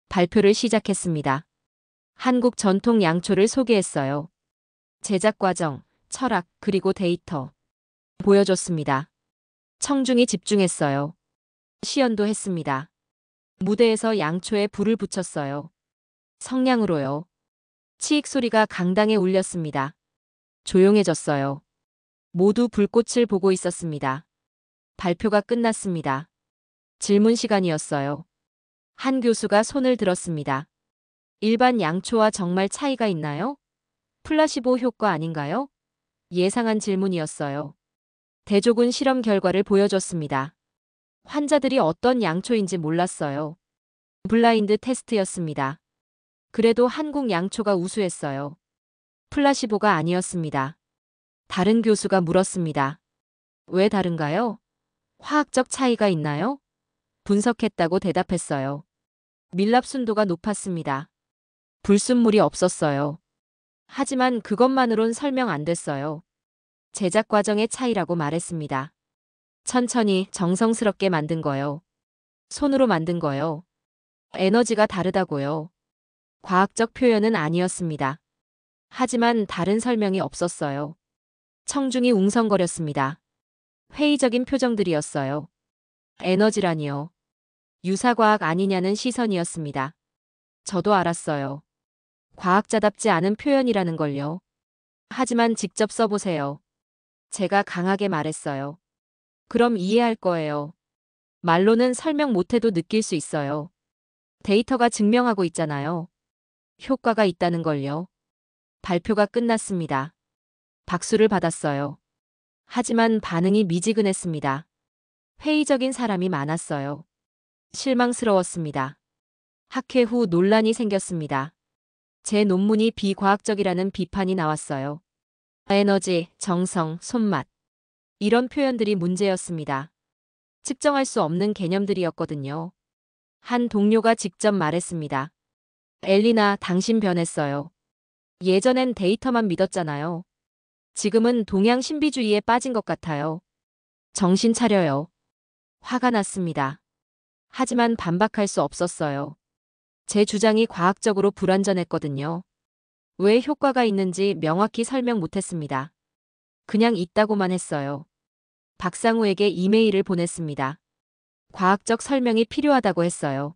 발표를 시작했습니다. 한국 전통 양초를 소개했어요. 제작 과정, 철학, 그리고 데이터. 보여줬습니다. 청중이 집중했어요. 시연도 했습니다. 무대에서 양초에 불을 붙였어요. 성냥으로요. 치익 소리가 강당에 울렸습니다. 조용해졌어요. 모두 불꽃을 보고 있었습니다. 발표가 끝났습니다. 질문 시간이었어요. 한 교수가 손을 들었습니다. 일반 양초와 정말 차이가 있나요? 플라시보 효과 아닌가요? 예상한 질문이었어요. 대조군 실험 결과를 보여줬습니다. 환자들이 어떤 양초인지 몰랐어요. 블라인드 테스트였습니다. 그래도 한국 양초가 우수했어요. 플라시보가 아니었습니다. 다른 교수가 물었습니다. 왜 다른가요? 화학적 차이가 있나요? 분석했다고 대답했어요. 밀랍 순도가 높았습니다. 불순물이 없었어요. 하지만 그것만으론 설명 안 됐어요. 제작 과정의 차이라고 말했습니다. 천천히 정성스럽게 만든 거요. 손으로 만든 거요. 에너지가 다르다고요. 과학적 표현은 아니었습니다. 하지만 다른 설명이 없었어요. 청중이 웅성거렸습니다. 회의적인 표정들이었어요. 에너지라니요. 유사과학 아니냐는 시선이었습니다. 저도 알았어요. 과학자답지 않은 표현이라는 걸요. 하지만 직접 써보세요. 제가 강하게 말했어요. 그럼 이해할 거예요. 말로는 설명 못해도 느낄 수 있어요. 데이터가 증명하고 있잖아요. 효과가 있다는 걸요. 발표가 끝났습니다. 박수를 받았어요. 하지만 반응이 미지근했습니다. 회의적인 사람이 많았어요. 실망스러웠습니다. 학회 후 논란이 생겼습니다. 제 논문이 비과학적이라는 비판이 나왔어요. 에너지, 정성, 손맛. 이런 표현들이 문제였습니다. 측정할 수 없는 개념들이었거든요. 한 동료가 직접 말했습니다. 엘리나, 당신 변했어요. 예전엔 데이터만 믿었잖아요. 지금은 동양 신비주의에 빠진 것 같아요. 정신 차려요. 화가 났습니다. 하지만 반박할 수 없었어요. 제 주장이 과학적으로 불완전했거든요. 왜 효과가 있는지 명확히 설명 못했습니다. 그냥 있다고만 했어요. 박상우에게 이메일을 보냈습니다. 과학적 설명이 필요하다고 했어요.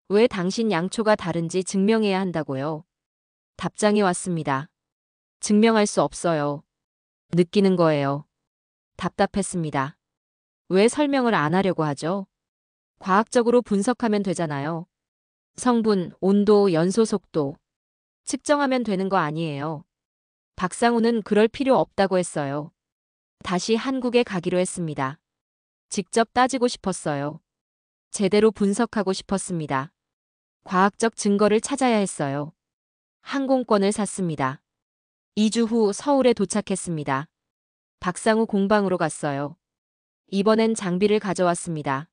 왜 당신 양초가 다른지 증명해야 한다고요. 답장이 왔습니다. 증명할 수 없어요. 느끼는 거예요. 답답했습니다. 왜 설명을 안 하려고 하죠? 과학적으로 분석하면 되잖아요. 성분, 온도, 연소 속도. 측정하면 되는 거 아니에요. 박상우는 그럴 필요 없다고 했어요. 다시 한국에 가기로 했습니다. 직접 따지고 싶었어요. 제대로 분석하고 싶었습니다. 과학적 증거를 찾아야 했어요. 항공권을 샀습니다. 2주 후 서울에 도착했습니다. 박상우 공방으로 갔어요. 이번엔 장비를 가져왔습니다.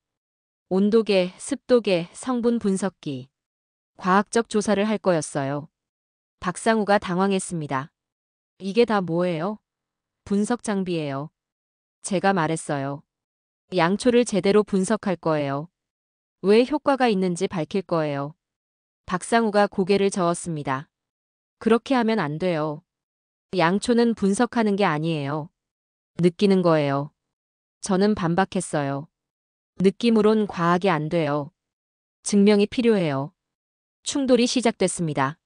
온도계, 습도계, 성분 분석기. 과학적 조사를 할 거였어요. 박상우가 당황했습니다. 이게 다 뭐예요? 분석 장비예요. 제가 말했어요. 양초를 제대로 분석할 거예요. 왜 효과가 있는지 밝힐 거예요. 박상우가 고개를 저었습니다. 그렇게 하면 안 돼요. 양초는 분석하는 게 아니에요. 느끼는 거예요. 저는 반박했어요. 느낌으론 과학이 안 돼요. 증명이 필요해요. 충돌이 시작됐습니다.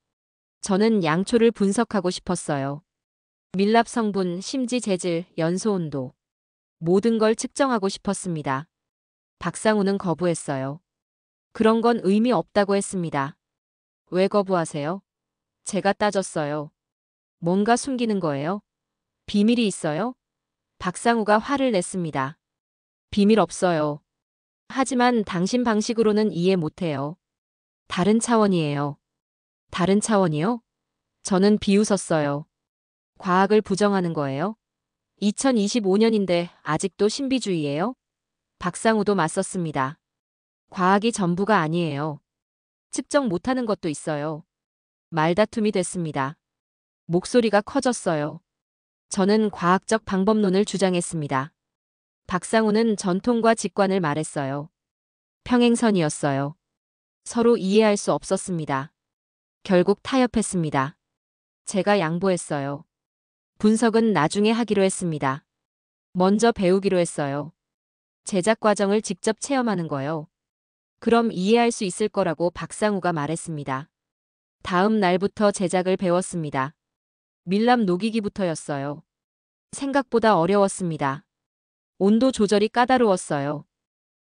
저는 양초를 분석하고 싶었어요. 밀랍 성분, 심지 재질, 연소 온도. 모든 걸 측정하고 싶었습니다. 박상우는 거부했어요. 그런 건 의미 없다고 했습니다. 왜 거부하세요? 제가 따졌어요. 뭔가 숨기는 거예요? 비밀이 있어요? 박상우가 화를 냈습니다. 비밀 없어요. 하지만 당신 방식으로는 이해 못해요. 다른 차원이에요. 다른 차원이요? 저는 비웃었어요. 과학을 부정하는 거예요? 2025년인데 아직도 신비주의예요? 박상우도 맞섰습니다. 과학이 전부가 아니에요. 측정 못하는 것도 있어요. 말다툼이 됐습니다. 목소리가 커졌어요. 저는 과학적 방법론을 주장했습니다. 박상우는 전통과 직관을 말했어요. 평행선이었어요. 서로 이해할 수 없었습니다. 결국 타협했습니다. 제가 양보했어요. 분석은 나중에 하기로 했습니다. 먼저 배우기로 했어요. 제작 과정을 직접 체험하는 거요. 그럼 이해할 수 있을 거라고 박상우가 말했습니다. 다음 날부터 제작을 배웠습니다. 밀랍 녹이기부터였어요. 생각보다 어려웠습니다. 온도 조절이 까다로웠어요.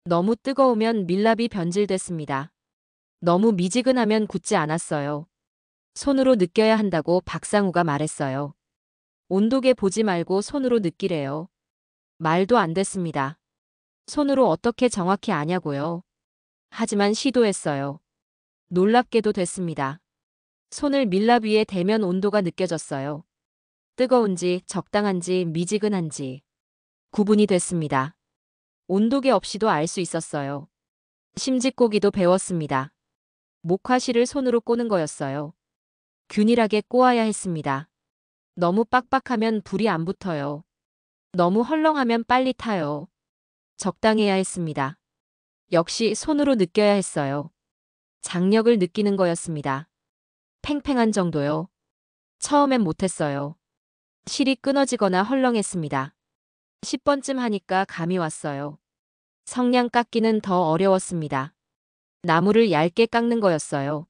너무 뜨거우면 밀랍이 변질됐습니다. 너무 미지근하면 굳지 않았어요. 손으로 느껴야 한다고 박상우가 말했어요. 온도계 보지 말고 손으로 느끼래요. 말도 안 됐습니다. 손으로 어떻게 정확히 아냐고요. 하지만 시도했어요. 놀랍게도 됐습니다. 손을 밀랍 위에 대면 온도가 느껴졌어요. 뜨거운지 적당한지 미지근한지 구분이 됐습니다. 온도계 없이도 알 수 있었어요. 심직고기도 배웠습니다. 목화실을 손으로 꼬는 거였어요. 균일하게 꼬아야 했습니다. 너무 빡빡하면 불이 안 붙어요. 너무 헐렁하면 빨리 타요. 적당해야 했습니다. 역시 손으로 느껴야 했어요. 장력을 느끼는 거였습니다. 팽팽한 정도요. 처음엔 못했어요. 실이 끊어지거나 헐렁했습니다. 10번쯤 하니까 감이 왔어요. 성냥 깎기는 더 어려웠습니다. 나무를 얇게 깎는 거였어요.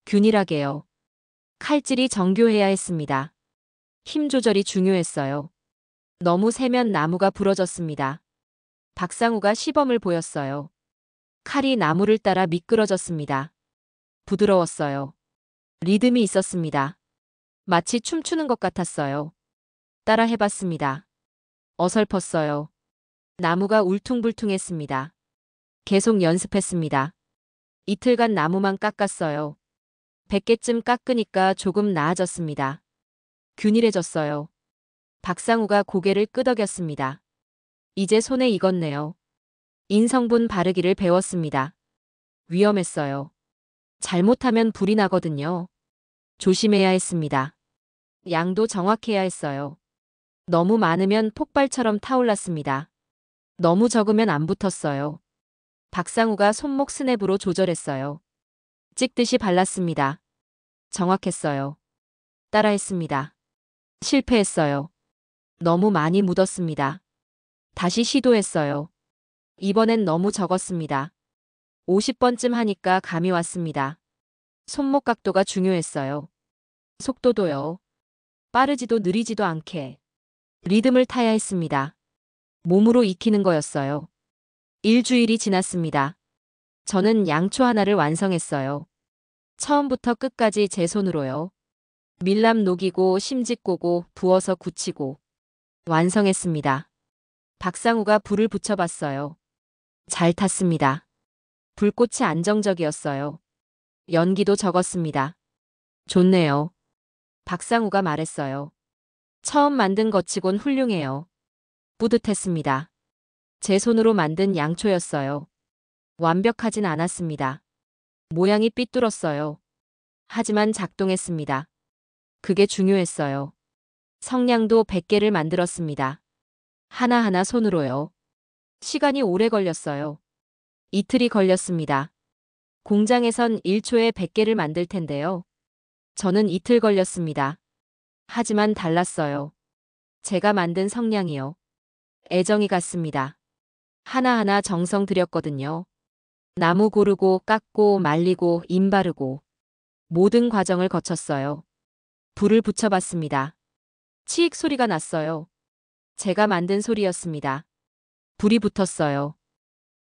균일하게요. 칼질이 정교해야 했습니다. 힘 조절이 중요했어요. 너무 세면 나무가 부러졌습니다. 박상우가 시범을 보였어요. 칼이 나무를 따라 미끄러졌습니다. 부드러웠어요. 리듬이 있었습니다. 마치 춤추는 것 같았어요. 따라 해봤습니다. 어설펐어요. 나무가 울퉁불퉁했습니다. 계속 연습했습니다. 이틀간 나무만 깎았어요. 100개쯤 깎으니까 조금 나아졌습니다. 균일해졌어요. 박상우가 고개를 끄덕였습니다. 이제 손에 익었네요. 인성분 바르기를 배웠습니다. 위험했어요. 잘못하면 불이 나거든요. 조심해야 했습니다. 양도 정확해야 했어요. 너무 많으면 폭발처럼 타올랐습니다. 너무 적으면 안 붙었어요. 박상우가 손목 스냅으로 조절했어요. 찍듯이 발랐습니다. 정확했어요. 따라했습니다. 실패했어요. 너무 많이 묻었습니다. 다시 시도했어요. 이번엔 너무 적었습니다. 50번쯤 하니까 감이 왔습니다. 손목 각도가 중요했어요. 속도도요. 빠르지도 느리지도 않게. 리듬을 타야 했습니다. 몸으로 익히는 거였어요. 일주일이 지났습니다. 저는 양초 하나를 완성했어요. 처음부터 끝까지 제 손으로요. 밀랍 녹이고 심직 꼬고 부어서 굳히고 완성했습니다. 박상우가 불을 붙여봤어요. 잘 탔습니다. 불꽃이 안정적이었어요. 연기도 적었습니다. 좋네요. 박상우가 말했어요. 처음 만든 것치곤 훌륭해요. 뿌듯했습니다. 제 손으로 만든 양초였어요. 완벽하진 않았습니다. 모양이 삐뚤었어요. 하지만 작동했습니다. 그게 중요했어요. 성냥도 100개를 만들었습니다. 하나하나 손으로요. 시간이 오래 걸렸어요. 이틀이 걸렸습니다. 공장에선 1초에 100개를 만들 텐데요. 저는 이틀 걸렸습니다. 하지만 달랐어요. 제가 만든 성냥이요. 애정이 갔습니다. 하나하나 정성 들였거든요. 나무 고르고 깎고 말리고 임 바르고 모든 과정을 거쳤어요. 불을 붙여봤습니다. 치익 소리가 났어요. 제가 만든 소리였습니다. 불이 붙었어요.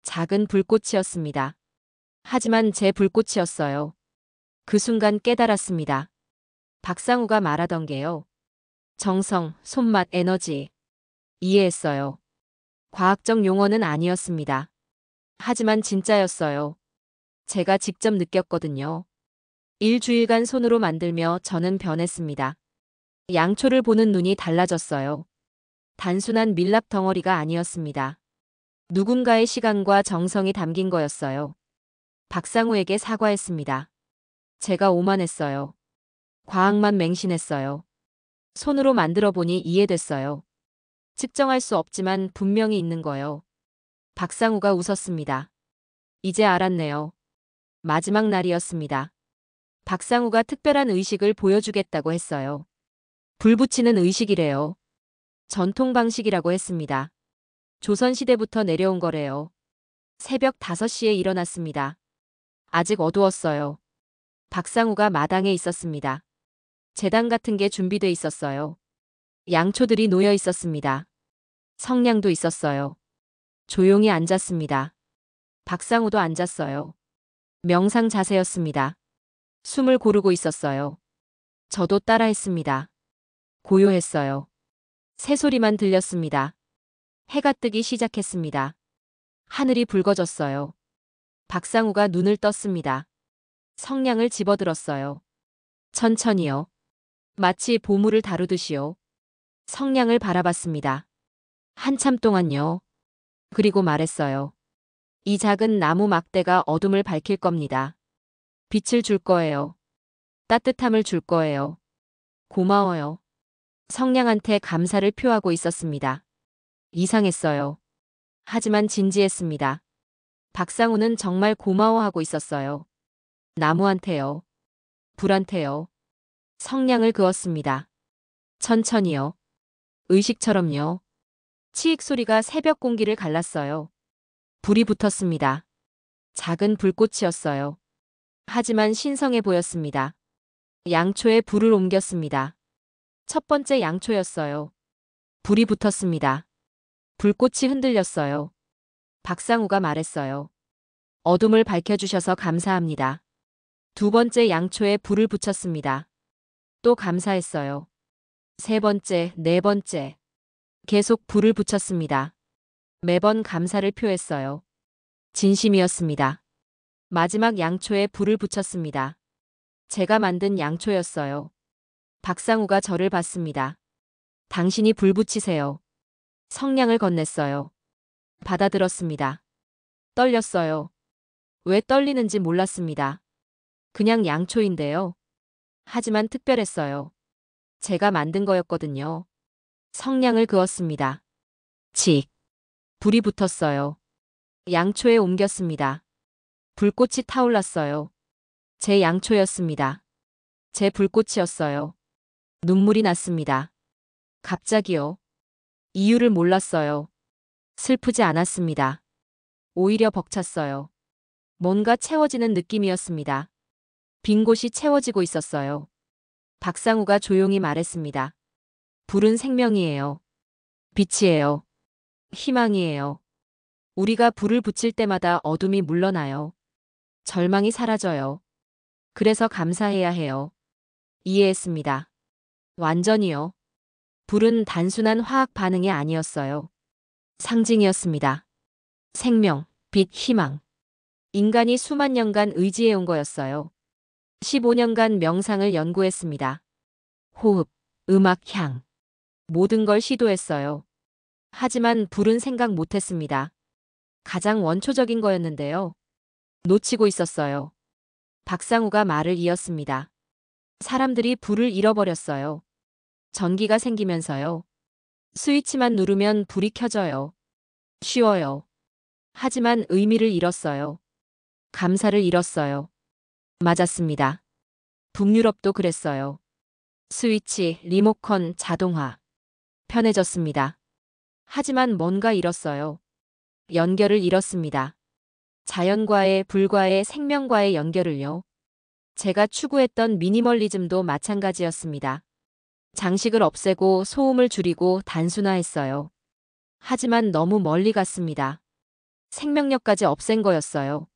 작은 불꽃이었습니다. 하지만 제 불꽃이었어요. 그 순간 깨달았습니다. 박상우가 말하던 게요. 정성, 손맛, 에너지. 이해했어요. 과학적 용어는 아니었습니다. 하지만 진짜였어요. 제가 직접 느꼈거든요. 일주일간 손으로 만들며 저는 변했습니다. 양초를 보는 눈이 달라졌어요. 단순한 밀랍 덩어리가 아니었습니다. 누군가의 시간과 정성이 담긴 거였어요. 박상우에게 사과했습니다. 제가 오만했어요. 과학만 맹신했어요. 손으로 만들어 보니 이해됐어요. 측정할 수 없지만 분명히 있는 거요. 박상우가 웃었습니다. 이제 알았네요. 마지막 날이었습니다. 박상우가 특별한 의식을 보여주겠다고 했어요. 불 붙이는 의식이래요. 전통 방식이라고 했습니다. 조선시대부터 내려온 거래요. 새벽 5시에 일어났습니다. 아직 어두웠어요. 박상우가 마당에 있었습니다. 제단 같은 게 준비돼 있었어요. 양초들이 놓여 있었습니다. 성냥도 있었어요. 조용히 앉았습니다. 박상우도 앉았어요. 명상 자세였습니다. 숨을 고르고 있었어요. 저도 따라했습니다. 고요했어요. 새소리만 들렸습니다. 해가 뜨기 시작했습니다. 하늘이 붉어졌어요. 박상우가 눈을 떴습니다. 성냥을 집어들었어요. 천천히요. 마치 보물을 다루듯이요. 성냥을 바라봤습니다. 한참 동안요. 그리고 말했어요. 이 작은 나무 막대가 어둠을 밝힐 겁니다. 빛을 줄 거예요. 따뜻함을 줄 거예요. 고마워요. 성냥한테 감사를 표하고 있었습니다. 이상했어요. 하지만 진지했습니다. 박상우는 정말 고마워하고 있었어요. 나무한테요. 불한테요. 성냥을 그었습니다. 천천히요. 의식처럼요. 치익 소리가 새벽 공기를 갈랐어요. 불이 붙었습니다. 작은 불꽃이었어요. 하지만 신성해 보였습니다. 양초에 불을 옮겼습니다. 첫 번째 양초였어요. 불이 붙었습니다. 불꽃이 흔들렸어요. 박상우가 말했어요. 어둠을 밝혀주셔서 감사합니다. 두 번째 양초에 불을 붙였습니다. 또 감사했어요. 세 번째, 네 번째. 계속 불을 붙였습니다. 매번 감사를 표했어요. 진심이었습니다. 마지막 양초에 불을 붙였습니다. 제가 만든 양초였어요. 박상우가 저를 봤습니다. 당신이 불 붙이세요. 성냥을 건넸어요. 받아들었습니다. 떨렸어요. 왜 떨리는지 몰랐습니다. 그냥 양초인데요. 하지만 특별했어요. 제가 만든 거였거든요. 성냥을 그었습니다. 칙. 불이 붙었어요. 양초에 옮겼습니다. 불꽃이 타올랐어요. 제 양초였습니다. 제 불꽃이었어요. 눈물이 났습니다. 갑자기요. 이유를 몰랐어요. 슬프지 않았습니다. 오히려 벅찼어요. 뭔가 채워지는 느낌이었습니다. 빈 곳이 채워지고 있었어요. 박상우가 조용히 말했습니다. 불은 생명이에요. 빛이에요. 희망이에요. 우리가 불을 붙일 때마다 어둠이 물러나요. 절망이 사라져요. 그래서 감사해야 해요. 이해했습니다. 완전히요. 불은 단순한 화학 반응이 아니었어요. 상징이었습니다. 생명, 빛, 희망. 인간이 수만 년간 의지해온 거였어요. 15년간 명상을 연구했습니다. 호흡, 음악, 향. 모든 걸 시도했어요. 하지만 불은 생각 못했습니다. 가장 원초적인 거였는데요. 놓치고 있었어요. 박상우가 말을 이었습니다. 사람들이 불을 잃어버렸어요. 전기가 생기면서요. 스위치만 누르면 불이 켜져요. 쉬워요. 하지만 의미를 잃었어요. 감사를 잃었어요. 맞았습니다. 북유럽도 그랬어요. 스위치, 리모컨, 자동화. 편해졌습니다. 하지만 뭔가 잃었어요. 연결을 잃었습니다. 자연과의, 불과의, 생명과의 연결을요. 제가 추구했던 미니멀리즘도 마찬가지였습니다. 장식을 없애고 소음을 줄이고 단순화했어요. 하지만 너무 멀리 갔습니다. 생명력까지 없앤 거였어요.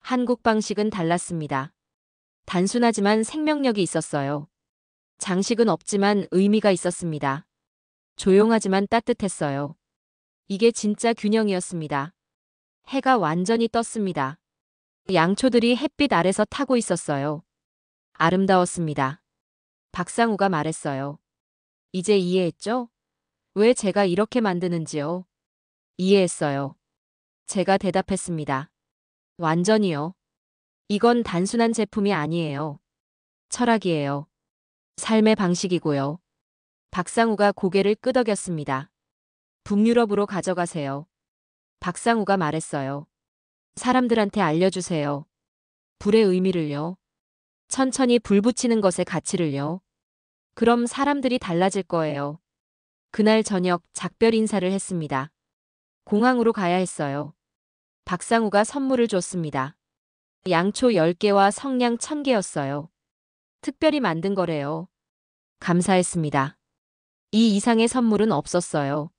한국 방식은 달랐습니다. 단순하지만 생명력이 있었어요. 장식은 없지만 의미가 있었습니다. 조용하지만 따뜻했어요. 이게 진짜 균형이었습니다. 해가 완전히 떴습니다. 양초들이 햇빛 아래서 타고 있었어요. 아름다웠습니다. 박상우가 말했어요. 이제 이해했죠? 왜 제가 이렇게 만드는지요? 이해했어요. 제가 대답했습니다. 완전히요. 이건 단순한 제품이 아니에요. 철학이에요. 삶의 방식이고요. 박상우가 고개를 끄덕였습니다. 북유럽으로 가져가세요. 박상우가 말했어요. 사람들한테 알려주세요. 불의 의미를요. 천천히 불 붙이는 것의 가치를요. 그럼 사람들이 달라질 거예요. 그날 저녁 작별 인사를 했습니다. 공항으로 가야 했어요. 박상우가 선물을 줬습니다. 양초 10개와 성냥 1000개였어요. 특별히 만든 거래요. 감사했습니다. 이 이상의 선물은 없었어요.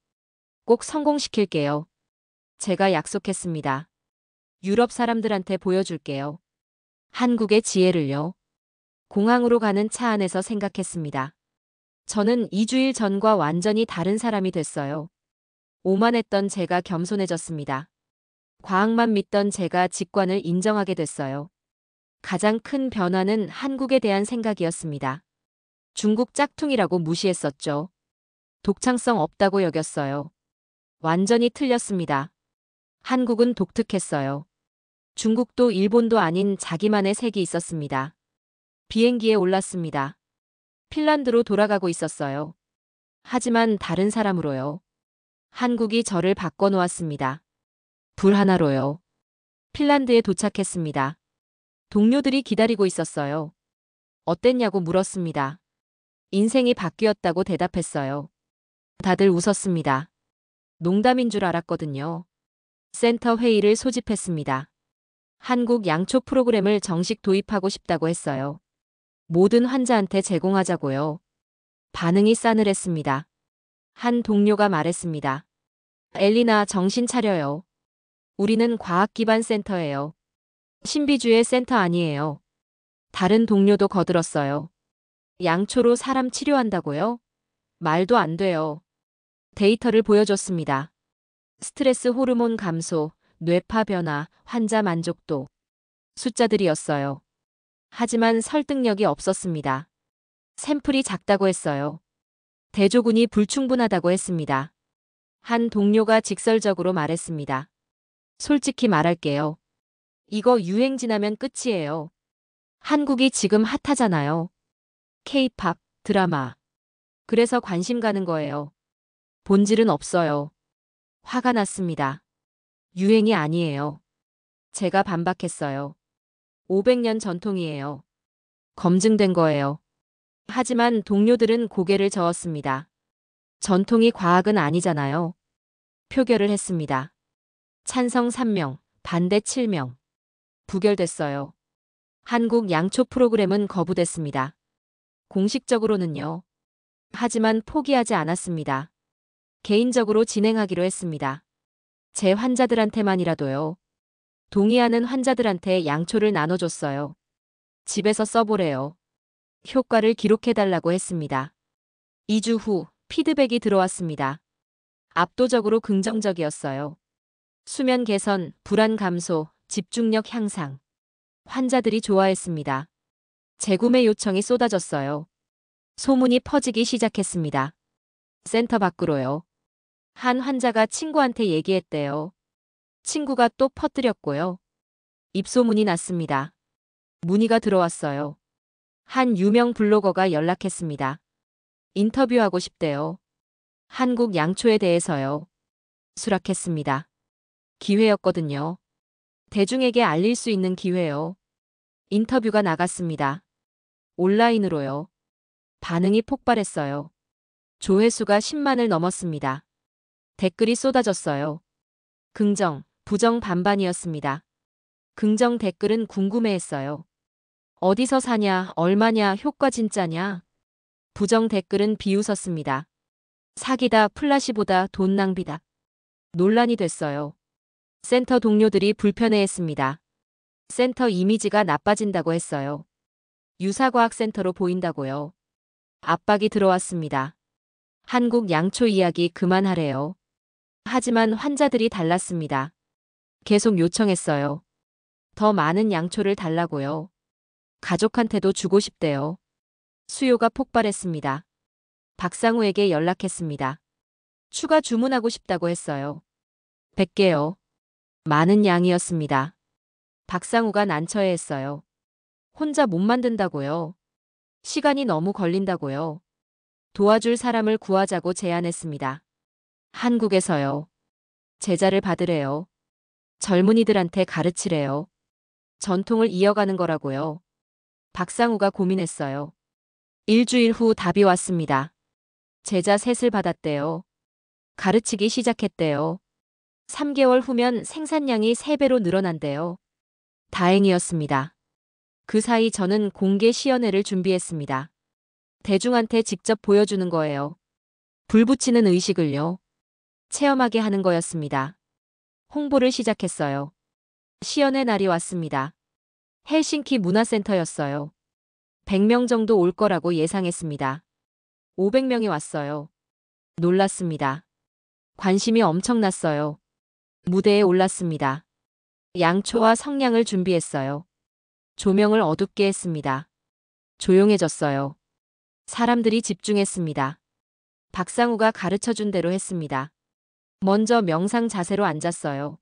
꼭 성공시킬게요. 제가 약속했습니다. 유럽 사람들한테 보여줄게요. 한국의 지혜를요. 공항으로 가는 차 안에서 생각했습니다. 저는 2주일 전과 완전히 다른 사람이 됐어요. 오만했던 제가 겸손해졌습니다. 과학만 믿던 제가 직관을 인정하게 됐어요. 가장 큰 변화는 한국에 대한 생각이었습니다. 중국 짝퉁이라고 무시했었죠. 독창성 없다고 여겼어요. 완전히 틀렸습니다. 한국은 독특했어요. 중국도 일본도 아닌 자기만의 색이 있었습니다. 비행기에 올랐습니다. 핀란드로 돌아가고 있었어요. 하지만 다른 사람으로요. 한국이 저를 바꿔놓았습니다. 불 하나로요. 핀란드에 도착했습니다. 동료들이 기다리고 있었어요. 어땠냐고 물었습니다. 인생이 바뀌었다고 대답했어요. 다들 웃었습니다. 농담인 줄 알았거든요. 센터 회의를 소집했습니다. 한국 양초 프로그램을 정식 도입하고 싶다고 했어요. 모든 환자한테 제공하자고요. 반응이 싸늘했습니다. 한 동료가 말했습니다. 엘리나 정신 차려요. 우리는 과학 기반 센터예요. 신비주의 센터 아니에요. 다른 동료도 거들었어요. 양초로 사람 치료한다고요? 말도 안 돼요. 데이터를 보여줬습니다. 스트레스 호르몬 감소, 뇌파 변화, 환자 만족도. 숫자들이었어요. 하지만 설득력이 없었습니다. 샘플이 작다고 했어요. 대조군이 불충분하다고 했습니다. 한 동료가 직설적으로 말했습니다. 솔직히 말할게요. 이거 유행 지나면 끝이에요. 한국이 지금 핫하잖아요. K-팝, 드라마. 그래서 관심 가는 거예요. 본질은 없어요. 화가 났습니다. 유행이 아니에요. 제가 반박했어요. 500년 전통이에요. 검증된 거예요. 하지만 동료들은 고개를 저었습니다. 전통이 과학은 아니잖아요. 표결을 했습니다. 찬성 3명, 반대 7명. 부결됐어요. 한국 양초 프로그램은 거부됐습니다. 공식적으로는요. 하지만 포기하지 않았습니다. 개인적으로 진행하기로 했습니다. 제 환자들한테만이라도요. 동의하는 환자들한테 양초를 나눠줬어요. 집에서 써보래요. 효과를 기록해달라고 했습니다. 2주 후 피드백이 들어왔습니다. 압도적으로 긍정적이었어요. 수면 개선, 불안 감소, 집중력 향상. 환자들이 좋아했습니다. 재구매 요청이 쏟아졌어요. 소문이 퍼지기 시작했습니다. 센터 밖으로요. 한 환자가 친구한테 얘기했대요. 친구가 또 퍼뜨렸고요. 입소문이 났습니다. 문의가 들어왔어요. 한 유명 블로거가 연락했습니다. 인터뷰하고 싶대요. 한국 양초에 대해서요. 수락했습니다. 기회였거든요. 대중에게 알릴 수 있는 기회요. 인터뷰가 나갔습니다. 온라인으로요. 반응이 폭발했어요. 조회수가 10만을 넘었습니다. 댓글이 쏟아졌어요. 긍정, 부정 반반이었습니다. 긍정 댓글은 궁금해했어요. 어디서 사냐, 얼마냐, 효과 진짜냐. 부정 댓글은 비웃었습니다. 사기다, 플라시보다, 돈 낭비다. 논란이 됐어요. 센터 동료들이 불편해했습니다. 센터 이미지가 나빠진다고 했어요. 유사과학센터로 보인다고요. 압박이 들어왔습니다. 한국 양초 이야기 그만하래요. 하지만 환자들이 달랐습니다. 계속 요청했어요. 더 많은 양초를 달라고요. 가족한테도 주고 싶대요. 수요가 폭발했습니다. 박상우에게 연락했습니다. 추가 주문하고 싶다고 했어요. 100개요. 많은 양이었습니다. 박상우가 난처해했어요. 혼자 못 만든다고요. 시간이 너무 걸린다고요. 도와줄 사람을 구하자고 제안했습니다. 한국에서요. 제자를 받으래요. 젊은이들한테 가르치래요. 전통을 이어가는 거라고요. 박상우가 고민했어요. 일주일 후 답이 왔습니다. 제자 셋을 받았대요. 가르치기 시작했대요. 3개월 후면 생산량이 3배로 늘어난대요. 다행이었습니다. 그 사이 저는 공개 시연회를 준비했습니다. 대중한테 직접 보여주는 거예요. 불 붙이는 의식을요. 체험하게 하는 거였습니다. 홍보를 시작했어요. 시연회 날이 왔습니다. 헬싱키 문화센터였어요. 100명 정도 올 거라고 예상했습니다. 500명이 왔어요. 놀랐습니다. 관심이 엄청났어요. 무대에 올랐습니다. 양초와 성냥을 준비했어요. 조명을 어둡게 했습니다. 조용해졌어요. 사람들이 집중했습니다. 박상우가 가르쳐준 대로 했습니다. 먼저 명상 자세로 앉았어요.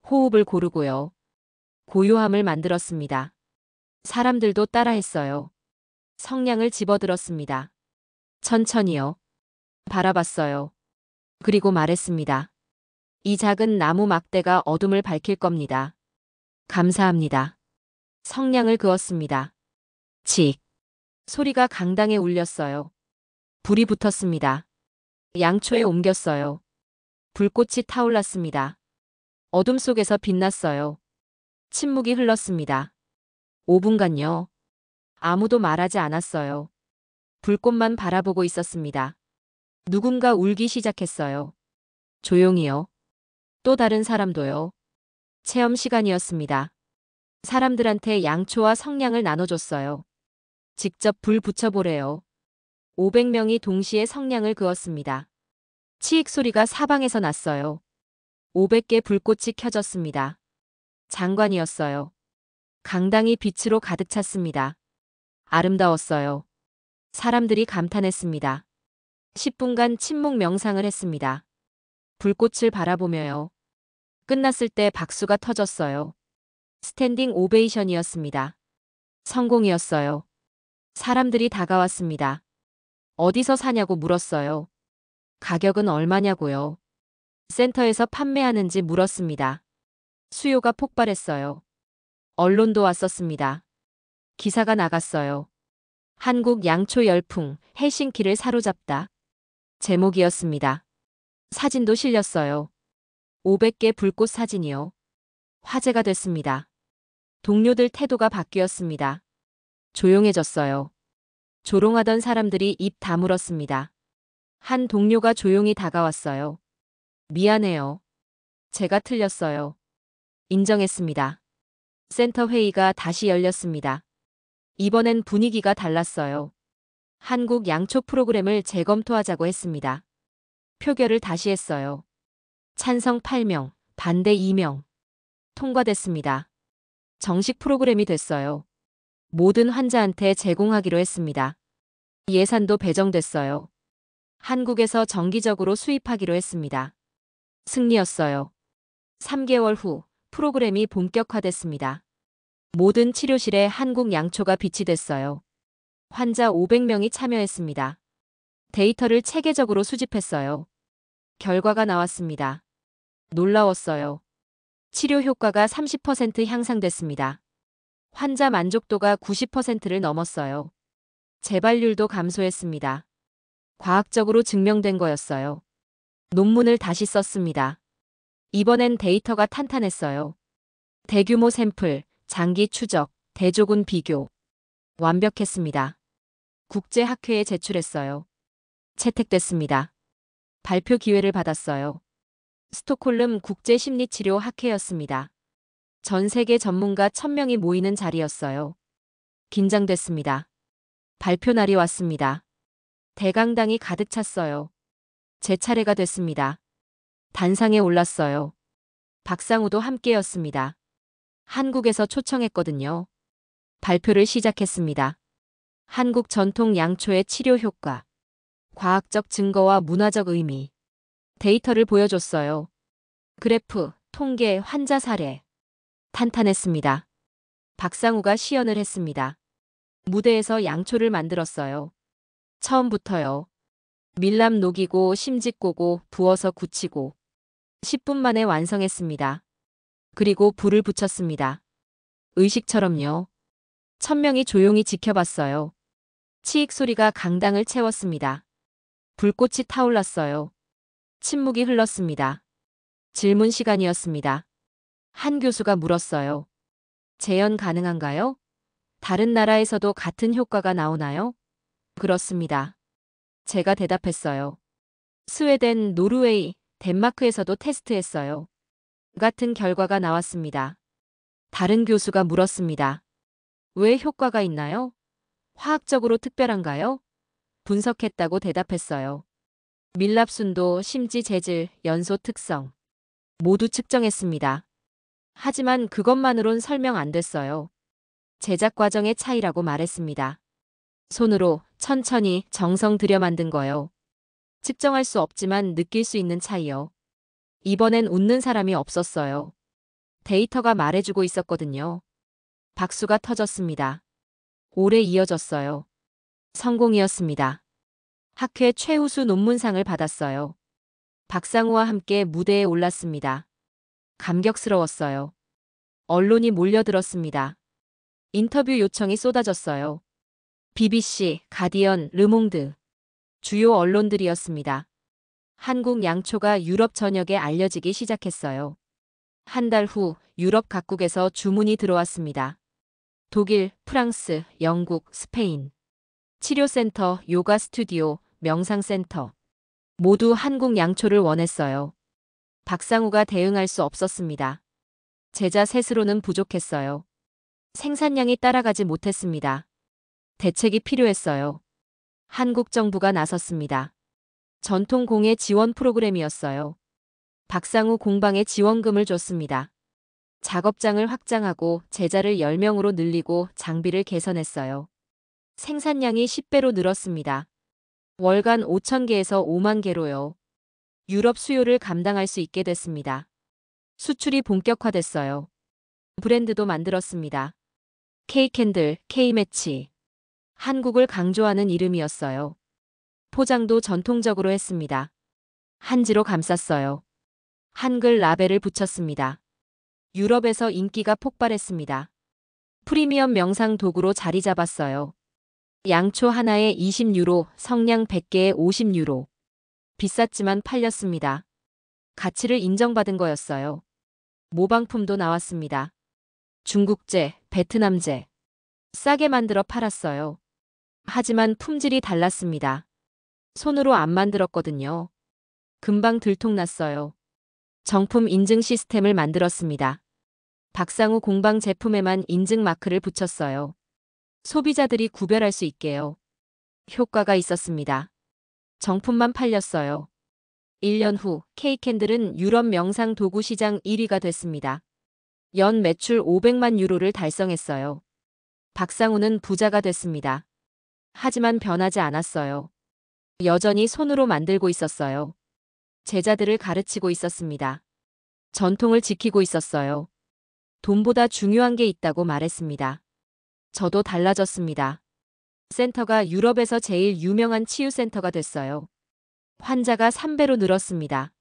호흡을 고르고요. 고요함을 만들었습니다. 사람들도 따라했어요. 성냥을 집어들었습니다. 천천히요. 바라봤어요. 그리고 말했습니다. 이 작은 나무 막대가 어둠을 밝힐 겁니다. 감사합니다. 성냥을 그었습니다. 칙. 소리가 강당에 울렸어요. 불이 붙었습니다. 양초에 옮겼어요. 불꽃이 타올랐습니다. 어둠 속에서 빛났어요. 침묵이 흘렀습니다. 5분간요. 아무도 말하지 않았어요. 불꽃만 바라보고 있었습니다. 누군가 울기 시작했어요. 조용히요. 또 다른 사람도요. 체험 시간이었습니다. 사람들한테 양초와 성냥을 나눠줬어요. 직접 불 붙여보래요. 500명이 동시에 성냥을 그었습니다. 치익 소리가 사방에서 났어요. 500개 불꽃이 켜졌습니다. 장관이었어요. 강당이 빛으로 가득 찼습니다. 아름다웠어요. 사람들이 감탄했습니다. 10분간 침묵 명상을 했습니다. 불꽃을 바라보며요. 끝났을 때 박수가 터졌어요. 스탠딩 오베이션이었습니다. 성공이었어요. 사람들이 다가왔습니다. 어디서 사냐고 물었어요. 가격은 얼마냐고요. 센터에서 판매하는지 물었습니다. 수요가 폭발했어요. 언론도 왔었습니다. 기사가 나갔어요. 한국 양초 열풍, 헬싱키를 사로잡다. 제목이었습니다. 사진도 실렸어요. 500개 불꽃 사진이요. 화제가 됐습니다. 동료들 태도가 바뀌었습니다. 조용해졌어요. 조롱하던 사람들이 입 다물었습니다. 한 동료가 조용히 다가왔어요. 미안해요. 제가 틀렸어요. 인정했습니다. 센터 회의가 다시 열렸습니다. 이번엔 분위기가 달랐어요. 한국 양초 프로그램을 재검토하자고 했습니다. 표결을 다시 했어요. 찬성 8명, 반대 2명. 통과됐습니다. 정식 프로그램이 됐어요. 모든 환자한테 제공하기로 했습니다. 예산도 배정됐어요. 한국에서 정기적으로 수입하기로 했습니다. 승리였어요. 3개월 후 프로그램이 본격화됐습니다. 모든 치료실에 한국 양초가 비치됐어요. 환자 500명이 참여했습니다. 데이터를 체계적으로 수집했어요. 결과가 나왔습니다. 놀라웠어요. 치료 효과가 30% 향상됐습니다. 환자 만족도가 90%를 넘었어요. 재발률도 감소했습니다. 과학적으로 증명된 거였어요. 논문을 다시 썼습니다. 이번엔 데이터가 탄탄했어요. 대규모 샘플, 장기 추적, 대조군 비교. 완벽했습니다. 국제학회에 제출했어요. 채택됐습니다. 발표 기회를 받았어요. 스톡홀름 국제심리치료학회였습니다. 전 세계 전문가 1000명이 모이는 자리였어요. 긴장됐습니다. 발표 날이 왔습니다. 대강당이 가득 찼어요. 제 차례가 됐습니다. 단상에 올랐어요. 박상우도 함께였습니다. 한국에서 초청했거든요. 발표를 시작했습니다. 한국 전통 양초의 치료 효과, 과학적 증거와 문화적 의미, 데이터를 보여줬어요. 그래프, 통계, 환자 사례. 탄탄했습니다. 박상우가 시연을 했습니다. 무대에서 양초를 만들었어요. 처음부터요. 밀랍 녹이고 심직 고고 부어서 굳히고 10분 만에 완성했습니다. 그리고 불을 붙였습니다. 의식처럼요. 1000명이 조용히 지켜봤어요. 치익 소리가 강당을 채웠습니다. 불꽃이 타올랐어요. 침묵이 흘렀습니다. 질문 시간이었습니다. 한 교수가 물었어요. 재현 가능한가요? 다른 나라에서도 같은 효과가 나오나요? 그렇습니다. 제가 대답했어요. 스웨덴, 노르웨이, 덴마크에서도 테스트했어요. 같은 결과가 나왔습니다. 다른 교수가 물었습니다. 왜 효과가 있나요? 화학적으로 특별한가요? 분석했다고 대답했어요. 밀랍 순도, 심지 재질, 연소 특성 모두 측정했습니다. 하지만 그것만으론 설명 안 됐어요. 제작 과정의 차이라고 말했습니다. 손으로 천천히 정성 들여 만든 거요. 측정할 수 없지만 느낄 수 있는 차이요. 이번엔 웃는 사람이 없었어요. 데이터가 말해주고 있었거든요. 박수가 터졌습니다. 오래 이어졌어요. 성공이었습니다. 학회 최우수 논문상을 받았어요. 박상우와 함께 무대에 올랐습니다. 감격스러웠어요. 언론이 몰려들었습니다. 인터뷰 요청이 쏟아졌어요. BBC, 가디언, 르몽드. 주요 언론들이었습니다. 한국 양초가 유럽 전역에 알려지기 시작했어요. 한 달 후 유럽 각국에서 주문이 들어왔습니다. 독일, 프랑스, 영국, 스페인. 치료센터, 요가 스튜디오, 명상센터. 모두 한국 양초를 원했어요. 박상우가 대응할 수 없었습니다. 제자 셋으로는 부족했어요. 생산량이 따라가지 못했습니다. 대책이 필요했어요. 한국 정부가 나섰습니다. 전통공예 지원 프로그램이었어요. 박상우 공방에 지원금을 줬습니다. 작업장을 확장하고 제자를 10명으로 늘리고 장비를 개선했어요. 생산량이 10배로 늘었습니다. 월간 5,000개에서 5만 개로요. 유럽 수요를 감당할 수 있게 됐습니다. 수출이 본격화됐어요. 브랜드도 만들었습니다. K캔들, K매치. 한국을 강조하는 이름이었어요. 포장도 전통적으로 했습니다. 한지로 감쌌어요. 한글 라벨을 붙였습니다. 유럽에서 인기가 폭발했습니다. 프리미엄 명상 도구로 자리 잡았어요. 양초 하나에 20유로, 성냥 100개에 50유로. 비쌌지만 팔렸습니다. 가치를 인정받은 거였어요. 모방품도 나왔습니다. 중국제, 베트남제. 싸게 만들어 팔았어요. 하지만 품질이 달랐습니다. 손으로 안 만들었거든요. 금방 들통났어요. 정품 인증 시스템을 만들었습니다. 박상우 공방 제품에만 인증 마크를 붙였어요. 소비자들이 구별할 수 있게요. 효과가 있었습니다. 정품만 팔렸어요. 1년 후 K캔들은 유럽 명상 도구 시장 1위가 됐습니다. 연 매출 500만 유로를 달성했어요. 박상우는 부자가 됐습니다. 하지만 변하지 않았어요. 여전히 손으로 만들고 있었어요. 제자들을 가르치고 있었습니다. 전통을 지키고 있었어요. 돈보다 중요한 게 있다고 말했습니다. 저도 달라졌습니다. 센터가 유럽에서 제일 유명한 치유센터가 됐어요. 환자가 3배로 늘었습니다.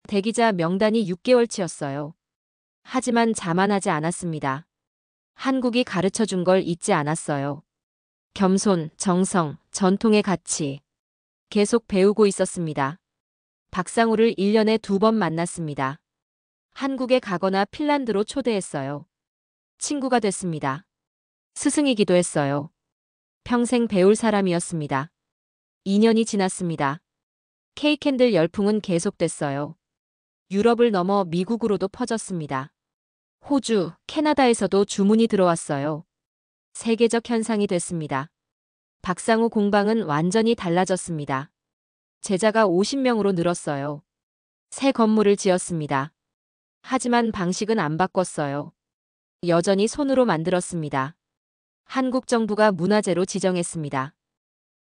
대기자 명단이 6개월치였어요. 하지만 자만하지 않았습니다. 한국이 가르쳐준 걸 잊지 않았어요. 겸손, 정성, 전통의 가치. 계속 배우고 있었습니다. 박상우를 1년에 2번 만났습니다. 한국에 가거나 핀란드로 초대했어요. 친구가 됐습니다. 스승이기도 했어요. 평생 배울 사람이었습니다. 2년이 지났습니다. K캔들 열풍은 계속됐어요. 유럽을 넘어 미국으로도 퍼졌습니다. 호주, 캐나다에서도 주문이 들어왔어요. 세계적 현상이 됐습니다. 박상우 공방은 완전히 달라졌습니다. 제자가 50명으로 늘었어요. 새 건물을 지었습니다. 하지만 방식은 안 바꿨어요. 여전히 손으로 만들었습니다. 한국 정부가 문화재로 지정했습니다.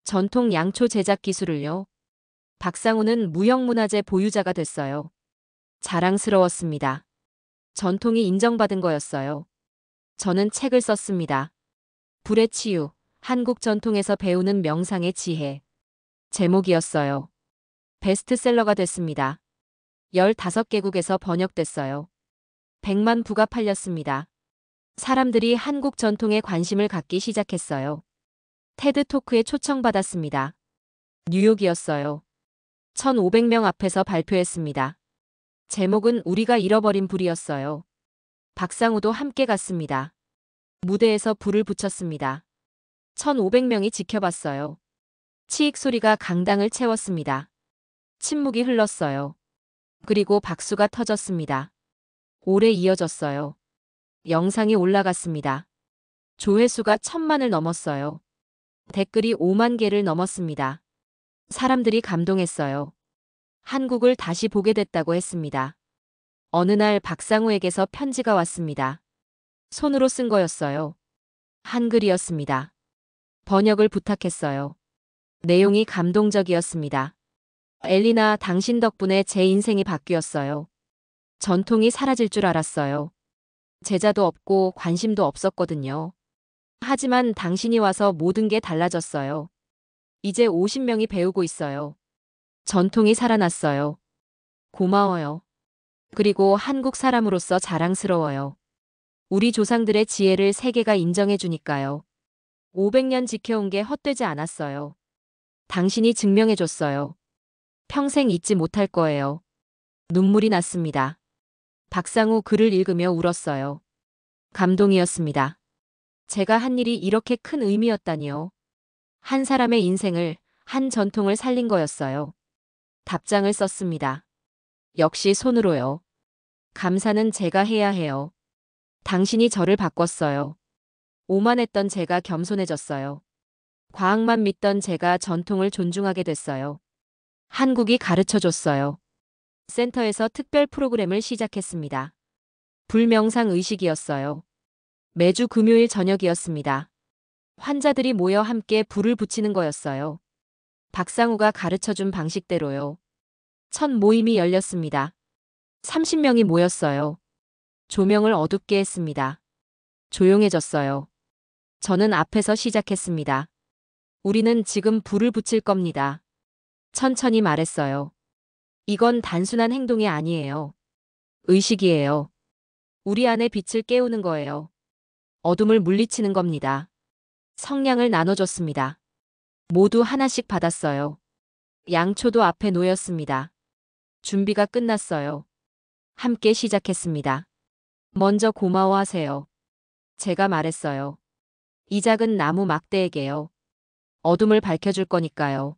전통 양초 제작 기술을요. 박상우는 무형문화재 보유자가 됐어요. 자랑스러웠습니다. 전통이 인정받은 거였어요. 저는 책을 썼습니다. 불의 치유, 한국 전통에서 배우는 명상의 지혜. 제목이었어요. 베스트셀러가 됐습니다. 15개국에서 번역됐어요. 100만 부가 팔렸습니다. 사람들이 한국 전통에 관심을 갖기 시작했어요. 테드 토크에 초청받았습니다. 뉴욕이었어요. 1,500명 앞에서 발표했습니다. 제목은 우리가 잃어버린 불이었어요. 박상우도 함께 갔습니다. 무대에서 불을 붙였습니다. 1,500명이 지켜봤어요. 치익 소리가 강당을 채웠습니다. 침묵이 흘렀어요. 그리고 박수가 터졌습니다. 오래 이어졌어요. 영상이 올라갔습니다. 조회수가 1,000만을 넘었어요. 댓글이 5만 개를 넘었습니다. 사람들이 감동했어요. 한국을 다시 보게 됐다고 했습니다. 어느 날 박상우에게서 편지가 왔습니다. 손으로 쓴 거였어요. 한글이었습니다. 번역을 부탁했어요. 내용이 감동적이었습니다. 엘리나, 당신 덕분에 제 인생이 바뀌었어요. 전통이 사라질 줄 알았어요. 제자도 없고 관심도 없었거든요. 하지만 당신이 와서 모든 게 달라졌어요. 이제 50명이 배우고 있어요. 전통이 살아났어요. 고마워요. 그리고 한국 사람으로서 자랑스러워요. 우리 조상들의 지혜를 세계가 인정해 주니까요. 500년 지켜온 게 헛되지 않았어요. 당신이 증명해 줬어요. 평생 잊지 못할 거예요. 눈물이 났습니다. 박상우 글을 읽으며 울었어요. 감동이었습니다. 제가 한 일이 이렇게 큰 의미였다니요. 한 사람의 인생을, 한 전통을 살린 거였어요. 답장을 썼습니다. 역시 손으로요. 감사는 제가 해야 해요. 당신이 저를 바꿨어요. 오만했던 제가 겸손해졌어요. 과학만 믿던 제가 전통을 존중하게 됐어요. 한국이 가르쳐줬어요. 센터에서 특별 프로그램을 시작했습니다. 불명상 의식이었어요. 매주 금요일 저녁이었습니다. 환자들이 모여 함께 불을 붙이는 거였어요. 박상우가 가르쳐준 방식대로요. 첫 모임이 열렸습니다. 30명이 모였어요. 조명을 어둡게 했습니다. 조용해졌어요. 저는 앞에서 시작했습니다. 우리는 지금 불을 붙일 겁니다. 천천히 말했어요. 이건 단순한 행동이 아니에요. 의식이에요. 우리 안에 빛을 깨우는 거예요. 어둠을 물리치는 겁니다. 성냥을 나눠줬습니다. 모두 하나씩 받았어요. 양초도 앞에 놓였습니다. 준비가 끝났어요. 함께 시작했습니다. 먼저 고마워하세요. 제가 말했어요. 이 작은 나무 막대에게요. 어둠을 밝혀줄 거니까요.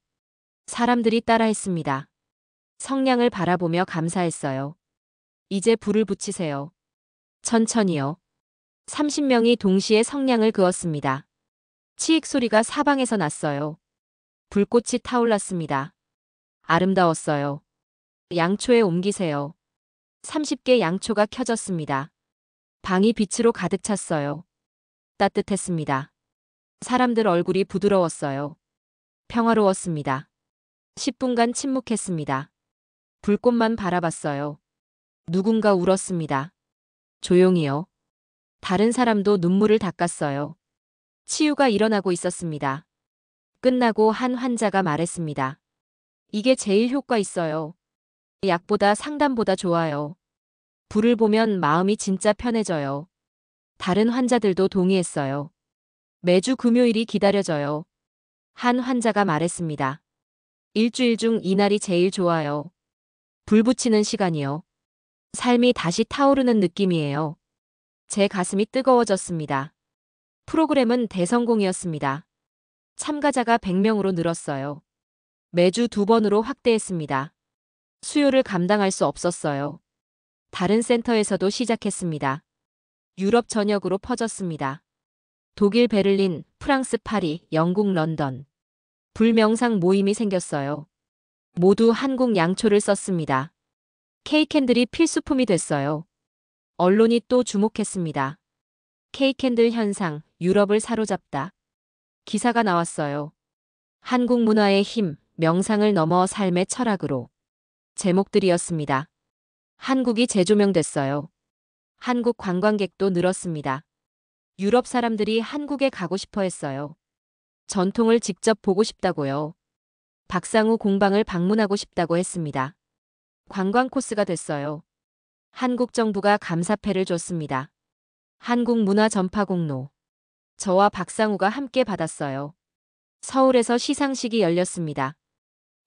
사람들이 따라했습니다. 성냥을 바라보며 감사했어요. 이제 불을 붙이세요. 천천히요. 30명이 동시에 성냥을 그었습니다. 치익 소리가 사방에서 났어요. 불꽃이 타올랐습니다. 아름다웠어요. 양초에 옮기세요. 30개 양초가 켜졌습니다. 방이 빛으로 가득 찼어요. 따뜻했습니다. 사람들 얼굴이 부드러웠어요. 평화로웠습니다. 10분간 침묵했습니다. 불꽃만 바라봤어요. 누군가 울었습니다. 조용히요. 다른 사람도 눈물을 닦았어요. 치유가 일어나고 있었습니다. 끝나고 한 환자가 말했습니다. 이게 제일 효과 있어요. 약보다 상담보다 좋아요. 불을 보면 마음이 진짜 편해져요. 다른 환자들도 동의했어요. 매주 금요일이 기다려져요. 한 환자가 말했습니다. 일주일 중 이날이 제일 좋아요. 불 붙이는 시간이요. 삶이 다시 타오르는 느낌이에요. 제 가슴이 뜨거워졌습니다. 프로그램은 대성공이었습니다. 참가자가 100명으로 늘었어요. 매주 2번으로 확대했습니다. 수요를 감당할 수 없었어요. 다른 센터에서도 시작했습니다. 유럽 전역으로 퍼졌습니다. 독일 베를린, 프랑스 파리, 영국 런던. 불명상 모임이 생겼어요. 모두 한국 양초를 썼습니다. K캔들이 필수품이 됐어요. 언론이 또 주목했습니다. K캔들 현상, 유럽을 사로잡다. 기사가 나왔어요. 한국 문화의 힘, 명상을 넘어 삶의 철학으로. 제목들이었습니다. 한국이 재조명됐어요. 한국 관광객도 늘었습니다. 유럽 사람들이 한국에 가고 싶어 했어요. 전통을 직접 보고 싶다고요. 박상우 공방을 방문하고 싶다고 했습니다. 관광 코스가 됐어요. 한국 정부가 감사패를 줬습니다. 한국 문화 전파 공로. 저와 박상우가 함께 받았어요. 서울에서 시상식이 열렸습니다.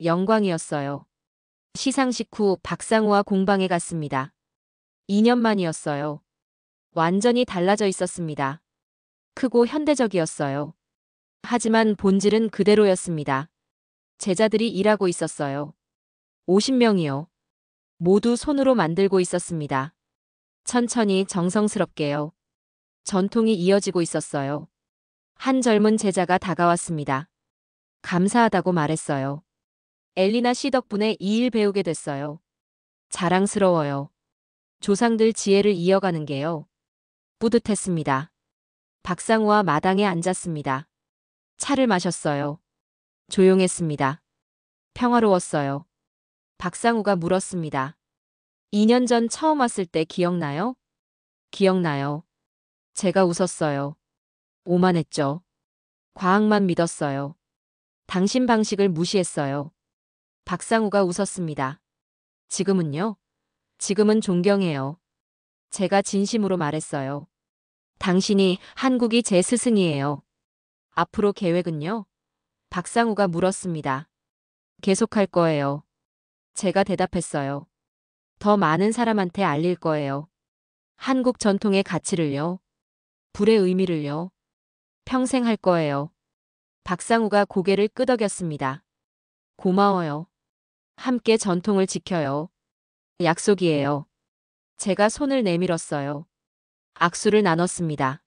영광이었어요. 시상식 후 박상우와 공방에 갔습니다. 2년 만이었어요. 완전히 달라져 있었습니다. 크고 현대적이었어요. 하지만 본질은 그대로였습니다. 제자들이 일하고 있었어요. 50명이요. 모두 손으로 만들고 있었습니다. 천천히 정성스럽게요. 전통이 이어지고 있었어요. 한 젊은 제자가 다가왔습니다. 감사하다고 말했어요. 엘리나 씨 덕분에 이 일 배우게 됐어요. 자랑스러워요. 조상들 지혜를 이어가는 게요. 뿌듯했습니다. 박상우와 마당에 앉았습니다. 차를 마셨어요. 조용했습니다. 평화로웠어요. 박상우가 물었습니다. 2년 전 처음 왔을 때 기억나요? 기억나요. 제가 웃었어요. 오만했죠. 과학만 믿었어요. 당신 방식을 무시했어요. 박상우가 웃었습니다. 지금은요? 지금은 존경해요. 제가 진심으로 말했어요. 당신이 한국이 제 스승이에요. 앞으로 계획은요? 박상우가 물었습니다. 계속할 거예요. 제가 대답했어요. 더 많은 사람한테 알릴 거예요. 한국 전통의 가치를요. 불의 의미를요. 평생 할 거예요. 박상우가 고개를 끄덕였습니다. 고마워요. 함께 전통을 지켜요. 약속이에요. 제가 손을 내밀었어요. 악수를 나눴습니다.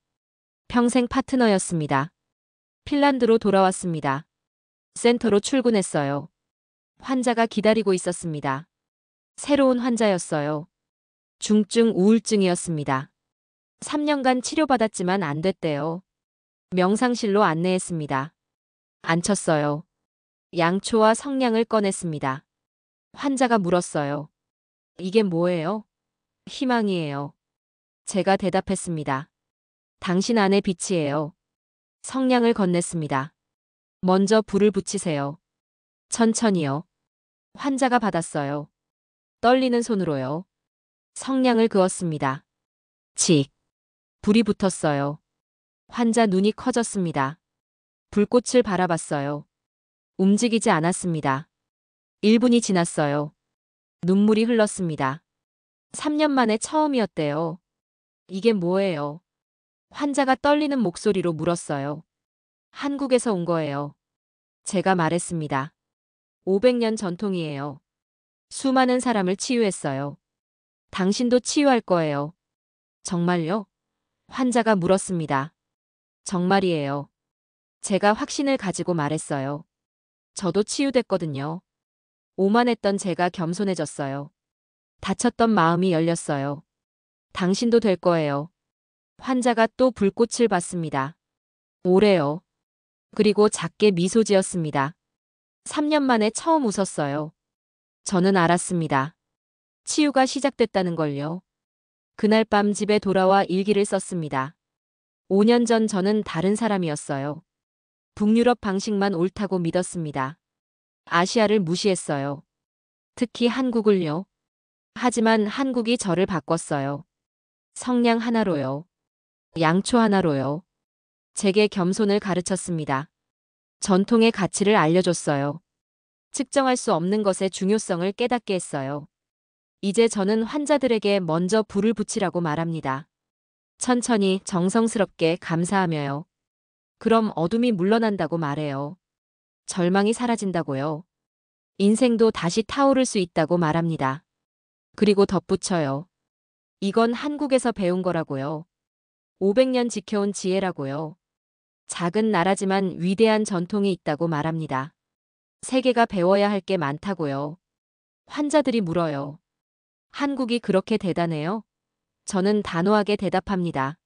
평생 파트너였습니다. 핀란드로 돌아왔습니다. 센터로 출근했어요. 환자가 기다리고 있었습니다. 새로운 환자였어요. 중증 우울증이었습니다. 3년간 치료받았지만 안 됐대요. 명상실로 안내했습니다. 앉혔어요. 양초와 성냥을 꺼냈습니다. 환자가 물었어요. 이게 뭐예요? 희망이에요. 제가 대답했습니다. 당신 안의 빛이에요. 성냥을 건넸습니다. 먼저 불을 붙이세요. 천천히요. 환자가 받았어요. 떨리는 손으로요. 성냥을 그었습니다. 칙. 불이 붙었어요. 환자 눈이 커졌습니다. 불꽃을 바라봤어요. 움직이지 않았습니다. 1분이 지났어요. 눈물이 흘렀습니다. 3년 만에 처음이었대요. 이게 뭐예요? 환자가 떨리는 목소리로 물었어요. 한국에서 온 거예요. 제가 말했습니다. 500년 전통이에요. 수많은 사람을 치유했어요. 당신도 치유할 거예요. 정말요? 환자가 물었습니다. 정말이에요. 제가 확신을 가지고 말했어요. 저도 치유됐거든요. 오만했던 제가 겸손해졌어요. 다쳤던 마음이 열렸어요. 당신도 될 거예요. 환자가 또 불꽃을 받습니다. 오래요. 그리고 작게 미소 지었습니다. 3년 만에 처음 웃었어요. 저는 알았습니다. 치유가 시작됐다는 걸요. 그날 밤 집에 돌아와 일기를 썼습니다. 5년 전 저는 다른 사람이었어요. 북유럽 방식만 옳다고 믿었습니다. 아시아를 무시했어요. 특히 한국을요. 하지만 한국이 저를 바꿨어요. 성냥 하나로요. 양초 하나로요. 제게 겸손을 가르쳤습니다. 전통의 가치를 알려줬어요. 측정할 수 없는 것의 중요성을 깨닫게 했어요. 이제 저는 환자들에게 먼저 불을 붙이라고 말합니다. 천천히 정성스럽게 감사하며요. 그럼 어둠이 물러난다고 말해요. 절망이 사라진다고요. 인생도 다시 타오를 수 있다고 말합니다. 그리고 덧붙여요. 이건 한국에서 배운 거라고요. 500년 지켜온 지혜라고요. 작은 나라지만 위대한 전통이 있다고 말합니다. 세계가 배워야 할 게 많다고요. 환자들이 물어요. 한국이 그렇게 대단해요? 저는 단호하게 대답합니다.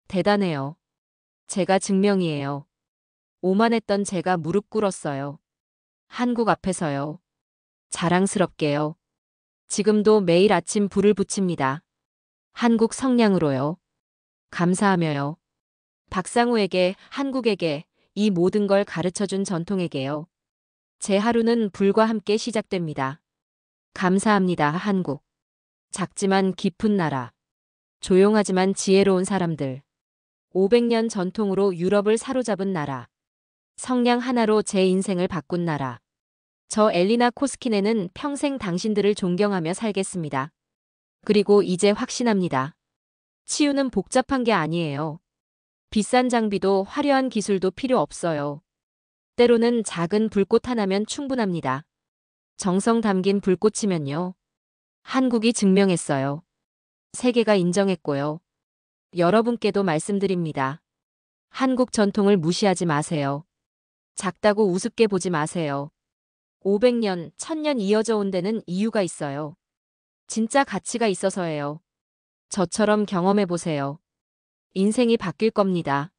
대단해요. 제가 증명이에요. 오만했던 제가 무릎 꿇었어요. 한국 앞에서요. 자랑스럽게요. 지금도 매일 아침 불을 붙입니다. 한국 성냥으로요. 감사하며요. 박상우에게, 한국에게, 이 모든 걸 가르쳐준 전통에게요. 제 하루는 불과 함께 시작됩니다. 감사합니다, 한국. 작지만 깊은 나라. 조용하지만 지혜로운 사람들. 500년 전통으로 유럽을 사로잡은 나라. 성냥 하나로 제 인생을 바꾼 나라. 저 엘리나 코스키네는 평생 당신들을 존경하며 살겠습니다. 그리고 이제 확신합니다. 치유는 복잡한 게 아니에요. 비싼 장비도 화려한 기술도 필요 없어요. 때로는 작은 불꽃 하나면 충분합니다. 정성 담긴 불꽃이면요. 한국이 증명했어요. 세계가 인정했고요. 여러분께도 말씀드립니다. 한국 전통을 무시하지 마세요. 작다고 우습게 보지 마세요. 500년, 1000년 이어져 온 데는 이유가 있어요. 진짜 가치가 있어서예요. 저처럼 경험해 보세요. 인생이 바뀔 겁니다.